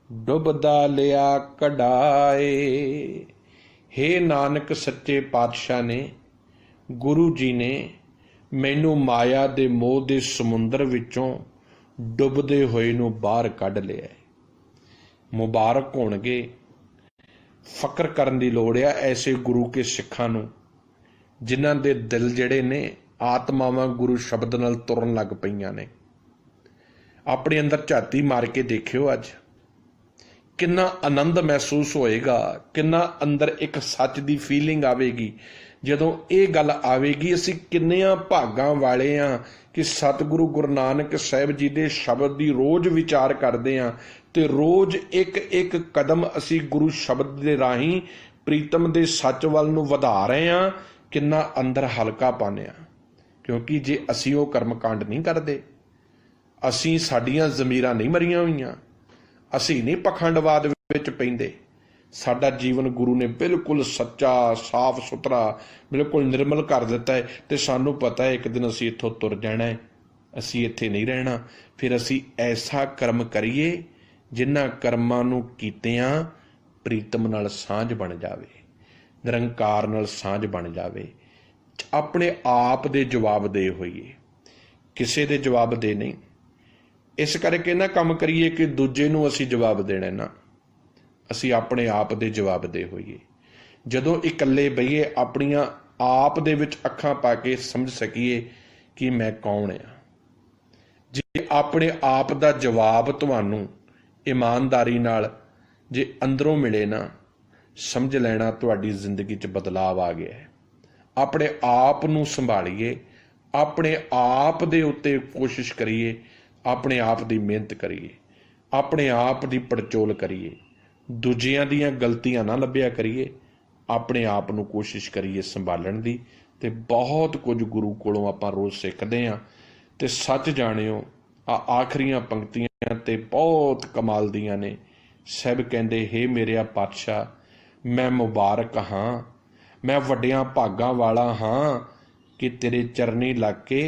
Speaker 1: ਡੁੱਬਦਾ ਲਿਆ ਕਢਾਏ। ਹੇ ਨਾਨਕ ਸੱਚੇ ਪਾਤਸ਼ਾਹ ਨੇ, ਗੁਰੂ ਜੀ ਨੇ ਮੈਨੂੰ ਮਾਇਆ ਦੇ ਮੋਹ ਦੇ ਸਮੁੰਦਰ ਵਿੱਚੋਂ ਡੁੱਬਦੇ ਹੋਏ ਨੂੰ ਬਾਹਰ ਕੱਢ ਲਿਆ। ਮੁਬਾਰਕ ਹੋਣਗੇ, ਫਕਰ ਕਰਨ ਦੀ ਲੋੜ ਆ ਐਸੇ ਗੁਰੂ ਕੇ ਸਿੱਖਾਂ ਨੂੰ ਜਿਨ੍ਹਾਂ ਦੇ ਦਿਲ ਜਿਹੜੇ ਨੇ ਆਤਮਾਵਾਂ ਗੁਰੂ ਸ਼ਬਦ ਨਾਲ ਤੁਰਨ ਲੱਗ ਪਈਆਂ ਨੇ। ਆਪਣੇ ਅੰਦਰ ਝਾਤੀ ਮਾਰ ਕੇ ਦੇਖਿਓ ਅੱਜ ਕਿੰਨਾ ਆਨੰਦ ਮਹਿਸੂਸ ਹੋਏਗਾ, ਕਿੰਨਾ ਅੰਦਰ ਇੱਕ ਸੱਚ ਦੀ ਫੀਲਿੰਗ ਆਵੇਗੀ ਜਦੋਂ ਇਹ ਗੱਲ ਆਵੇਗੀ ਅਸੀਂ ਕਿੰਨਿਆਂ ਭਾਗਾਂ ਵਾਲੇ ਹਾਂ ਕਿ ਸਤਿਗੁਰੂ ਗੁਰੂ ਨਾਨਕ ਸਾਹਿਬ ਜੀ ਦੇ ਸ਼ਬਦ ਦੀ ਰੋਜ਼ ਵਿਚਾਰ ਕਰਦੇ ਹਾਂ ਤੇ ਰੋਜ਼ ਇੱਕ ਇੱਕ ਕਦਮ ਅਸੀਂ ਗੁਰੂ ਸ਼ਬਦ ਦੇ ਰਾਹੀਂ ਪ੍ਰੀਤਮ ਦੇ ਸੱਚ ਵੱਲ ਨੂੰ ਵਧਾ ਰਹੇ ਹਾਂ। ਕਿੰਨਾ ਅੰਦਰ ਹਲਕਾ ਪਾਉਂਦੇ ਹਾਂ, ਕਿਉਂਕਿ ਜੇ ਅਸੀਂ ਉਹ ਕਰਮਕਾਂਡ ਨਹੀਂ ਕਰਦੇ, ਅਸੀਂ ਸਾਡੀਆਂ ਜ਼ਮੀਰਾਂ ਨਹੀਂ ਮਰੀਆਂ ਹੋਈਆਂ, ਅਸੀਂ ਨਹੀਂ ਪਖੰਡਵਾਦ ਵਿੱਚ ਪੈਂਦੇ, ਸਾਡਾ ਜੀਵਨ ਗੁਰੂ ਨੇ ਬਿਲਕੁਲ ਸੱਚਾ ਸਾਫ ਸੁਥਰਾ ਬਿਲਕੁਲ ਨਿਰਮਲ ਕਰ ਦਿੱਤਾ ਹੈ ਤੇ ਸਾਨੂੰ ਪਤਾ ਹੈ ਇੱਕ ਦਿਨ ਅਸੀਂ ਇੱਥੋਂ ਤੁਰ ਜਾਣਾ ਹੈ, ਅਸੀਂ ਇੱਥੇ ਨਹੀਂ ਰਹਿਣਾ। ਫਿਰ ਅਸੀਂ ਐਸਾ ਕਰਮ ਕਰੀਏ ਜਿਨ੍ਹਾਂ ਕਰਮਾਂ ਨੂੰ ਕੀਤਿਆਂ ਪ੍ਰੀਤਮ ਨਾਲ ਸਾਂਝ ਬਣ ਜਾਵੇ, ਨਿਰੰਕਾਰ ਨਾਲ ਸਾਂਝ ਬਣ ਜਾਵੇ, ਆਪਣੇ ਆਪ ਦੇ ਜਵਾਬਦੇਹ ਹੋਈਏ, ਕਿਸੇ ਦੇ ਜਵਾਬਦੇਹ ਨਹੀਂ। ਇਸ ਕਰਕੇ ਨਾ ਕੰਮ ਕਰੀਏ ਕਿ ਦੂਜੇ ਨੂੰ ਅਸੀਂ ਜਵਾਬ ਦੇਣਾ ਨਾ, ਅਸੀਂ ਆਪਣੇ ਆਪ ਦੇ ਜਵਾਬਦੇਹ ਹੋਈਏ। ਜਦੋਂ ਇਕੱਲੇ ਬਈਏ ਆਪਣੀਆਂ ਆਪ ਦੇ ਵਿੱਚ ਅੱਖਾਂ ਪਾ ਕੇ ਸਮਝ ਸਕੀਏ ਕਿ ਮੈਂ ਕੌਣ ਆ। ਜੇ ਆਪਣੇ ਆਪ ਦਾ ਜਵਾਬ ਤੁਹਾਨੂੰ ਇਮਾਨਦਾਰੀ ਨਾਲ ਜੇ ਅੰਦਰੋਂ ਮਿਲੇ ਨਾ, ਸਮਝ ਲੈਣਾ ਤੁਹਾਡੀ ਜ਼ਿੰਦਗੀ 'ਚ ਬਦਲਾਵ ਆ ਗਿਆ ਹੈ। ਆਪਣੇ ਆਪ ਨੂੰ ਸੰਭਾਲੀਏ, ਆਪਣੇ ਆਪ ਦੇ ਉੱਤੇ ਕੋਸ਼ਿਸ਼ ਕਰੀਏ, ਆਪਣੇ ਆਪ ਦੀ ਮਿਹਨਤ ਕਰੀਏ, ਆਪਣੇ ਆਪ ਦੀ ਪੜਚੋਲ ਕਰੀਏ, ਦੂਜਿਆਂ ਦੀਆਂ ਗਲਤੀਆਂ ਨਾ ਲੱਭਿਆ ਕਰੀਏ, ਆਪਣੇ ਆਪ ਨੂੰ ਕੋਸ਼ਿਸ਼ ਕਰੀਏ ਸੰਭਾਲਣ ਦੀ। ਤੇ ਬਹੁਤ ਕੁਝ ਗੁਰੂ ਕੋਲੋਂ ਆਪਾਂ ਰੋਜ਼ ਸਿੱਖਦੇ ਹਾਂ। ਤੇ ਸੱਚ ਜਾਣਿਓ ਆਖਰੀਆਂ ਪੰਕਤੀਆਂ ਤੇ ਬਹੁਤ ਕਮਾਲ ਦੀਆਂ ਨੇ। ਸਾਹਿਬ ਕਹਿੰਦੇ ਹੇ ਮੇਰਿਆ ਪਾਤਸ਼ਾਹ ਮੈਂ ਮੁਬਾਰਕ ਹਾਂ, ਮੈਂ ਵੱਡਿਆਂ ਭਾਗਾਂ ਵਾਲਾ ਹਾਂ ਕਿ ਤੇਰੇ ਚਰਨੀ ਲੱਗ ਕੇ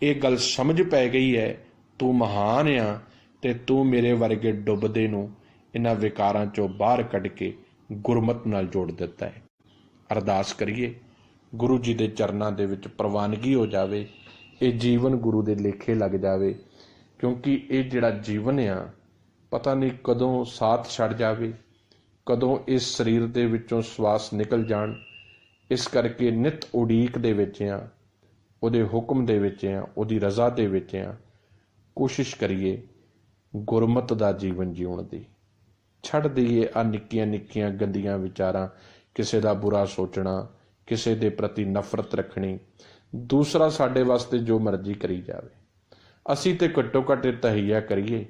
Speaker 1: ਇਹ ਗੱਲ ਸਮਝ ਪੈ ਗਈ ਹੈ ਤੂੰ ਮਹਾਨ ਆ ਤੇ ਤੂੰ ਮੇਰੇ ਵਰਗੇ ਡੁੱਬਦੇ ਨੂੰ ਇਹਨਾਂ ਵਿਕਾਰਾਂ ਚੋਂ ਬਾਹਰ ਕੱਢ ਕੇ ਗੁਰਮਤਿ ਨਾਲ ਜੋੜ ਦਿੱਤਾ ਹੈ। ਅਰਦਾਸ ਕਰੀਏ ਗੁਰੂ ਜੀ ਦੇ ਚਰਨਾਂ ਦੇ ਵਿੱਚ ਪ੍ਰਵਾਨਗੀ ਹੋ ਜਾਵੇ, ਇਹ ਜੀਵਨ ਗੁਰੂ ਦੇ ਲੇਖੇ ਲੱਗ ਜਾਵੇ, ਕਿਉਂਕਿ ਇਹ ਜਿਹੜਾ ਜੀਵਨ ਆ ਪਤਾ ਨਹੀਂ ਕਦੋਂ ਸਾਥ ਛੱਡ ਜਾਵੇ, ਕਦੋਂ ਇਸ ਸਰੀਰ ਦੇ ਵਿੱਚੋਂ ਸਵਾਸ ਨਿਕਲ ਜਾਣ। ਇਸ ਕਰਕੇ ਨਿਤ ਉਡੀਕ ਦੇ ਵਿੱਚ ਆ, ਉਹਦੇ ਹੁਕਮ ਦੇ ਵਿੱਚ ਆ, ਉਹਦੀ ਰਜ਼ਾ ਦੇ ਵਿੱਚ ਆ। ਕੋਸ਼ਿਸ਼ ਕਰੀਏ ਗੁਰਮਤਿ ਦਾ ਜੀਵਨ ਜਿਉਣ ਦੀ। ਛੱਡ ਦਈਏ ਆ ਨਿੱਕੀਆਂ ਨਿੱਕੀਆਂ ਗੰਦੀਆਂ ਵਿਚਾਰਾਂ, ਕਿਸੇ ਦਾ ਬੁਰਾ ਸੋਚਣਾ, ਕਿਸੇ ਦੇ ਪ੍ਰਤੀ ਨਫ਼ਰਤ ਰੱਖਣੀ। ਦੂਸਰਾ ਸਾਡੇ ਵਾਸਤੇ ਜੋ ਮਰਜ਼ੀ ਕਰੀ ਜਾਵੇ, ਅਸੀਂ ਤੇ ਘੱਟੋ ਘੱਟ ਤਹਈਆ ਕਰੀਏ।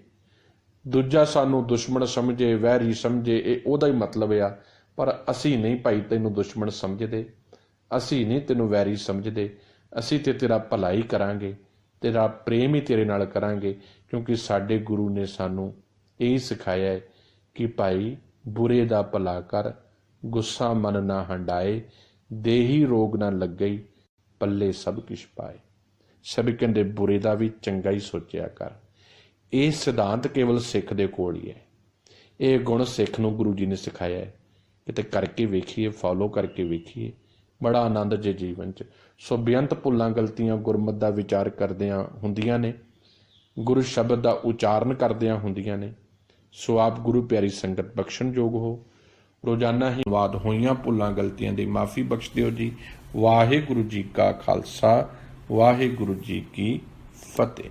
Speaker 1: ਦੂਜਾ ਸਾਨੂੰ ਦੁਸ਼ਮਣ ਸਮਝੇ, ਵੈਰੀ ਸਮਝੇ, ਇਹ ਉਹਦਾ ਹੀ ਮਤਲਬ ਆ। ਪਰ ਅਸੀਂ ਨਹੀਂ ਭਾਈ ਤੈਨੂੰ ਦੁਸ਼ਮਣ ਸਮਝਦੇ, ਅਸੀਂ ਨਹੀਂ ਤੈਨੂੰ ਵੈਰੀ ਸਮਝਦੇ। ਅਸੀਂ ਤੇ ਤੇਰਾ ਭਲਾ ਹੀ ਕਰਾਂਗੇ, ਤੇਰਾ ਪ੍ਰੇਮ ਹੀ ਤੇਰੇ ਨਾਲ ਕਰਾਂਗੇ, ਕਿਉਂਕਿ ਸਾਡੇ ਗੁਰੂ ਨੇ ਸਾਨੂੰ ਇਹ ਸਿਖਾਇਆ ਹੈ ਕਿ ਭਾਈ ਬੁਰੇ ਦਾ ਭਲਾ ਕਰ, ਗੁੱਸਾ ਮਨ ਨਾ ਹੰਡਾਏ, ਦੇਹੀ ਰੋਗ ਨਾ ਲੱਗਈ, ਪੱਲੇ ਸਭ ਕਿਛ ਪਾਏ। ਸਭ ਕਹਿੰਦੇ ਬੁਰੇ ਦਾ ਵੀ ਚੰਗਾ ਹੀ ਸੋਚਿਆ ਕਰ। ਇਹ ਸਿਧਾਂਤ ਕੇਵਲ ਸਿੱਖ ਦੇ ਕੋਲ ਹੀ ਹੈ। ਇਹ ਗੁਣ ਸਿੱਖ ਨੂੰ ਗੁਰੂ ਜੀ ਨੇ ਸਿਖਾਇਆ ਹੈ। ਕਿਤੇ ਕਰਕੇ ਵੇਖੀਏ, ਫੋਲੋ ਕਰਕੇ ਵੇਖੀਏ, ਬੜਾ ਆਨੰਦ ਜੇ ਜੀਵਨ 'ਚ। ਸੋ ਬੇਅੰਤ ਭੁੱਲਾਂ ਗਲਤੀਆਂ ਗੁਰਮਤ ਦਾ ਵਿਚਾਰ ਕਰਦਿਆਂ ਹੁੰਦੀਆਂ ਨੇ, ਗੁਰੂ ਸ਼ਬਦ ਦਾ ਉਚਾਰਨ ਕਰਦਿਆਂ ਹੁੰਦੀਆਂ ਨੇ। ਸੋ ਆਪ ਗੁਰੂ ਪਿਆਰੀ ਸੰਗਤ ਬਖਸ਼ਣਯੋਗ ਹੋ। ਰੋਜ਼ਾਨਾ ਹੀ ਵਾਦ ਹੋਈਆਂ ਭੁੱਲਾਂ ਗਲਤੀਆਂ ਦੀ ਮਾਫੀ ਬਖਸ਼ ਦਿਓ ਜੀ। ਵਾਹਿਗੁਰੂ ਜੀ ਕਾ ਖਾਲਸਾ, ਵਾਹਿਗੁਰੂ ਜੀ ਕੀ ਫਤਿਹ।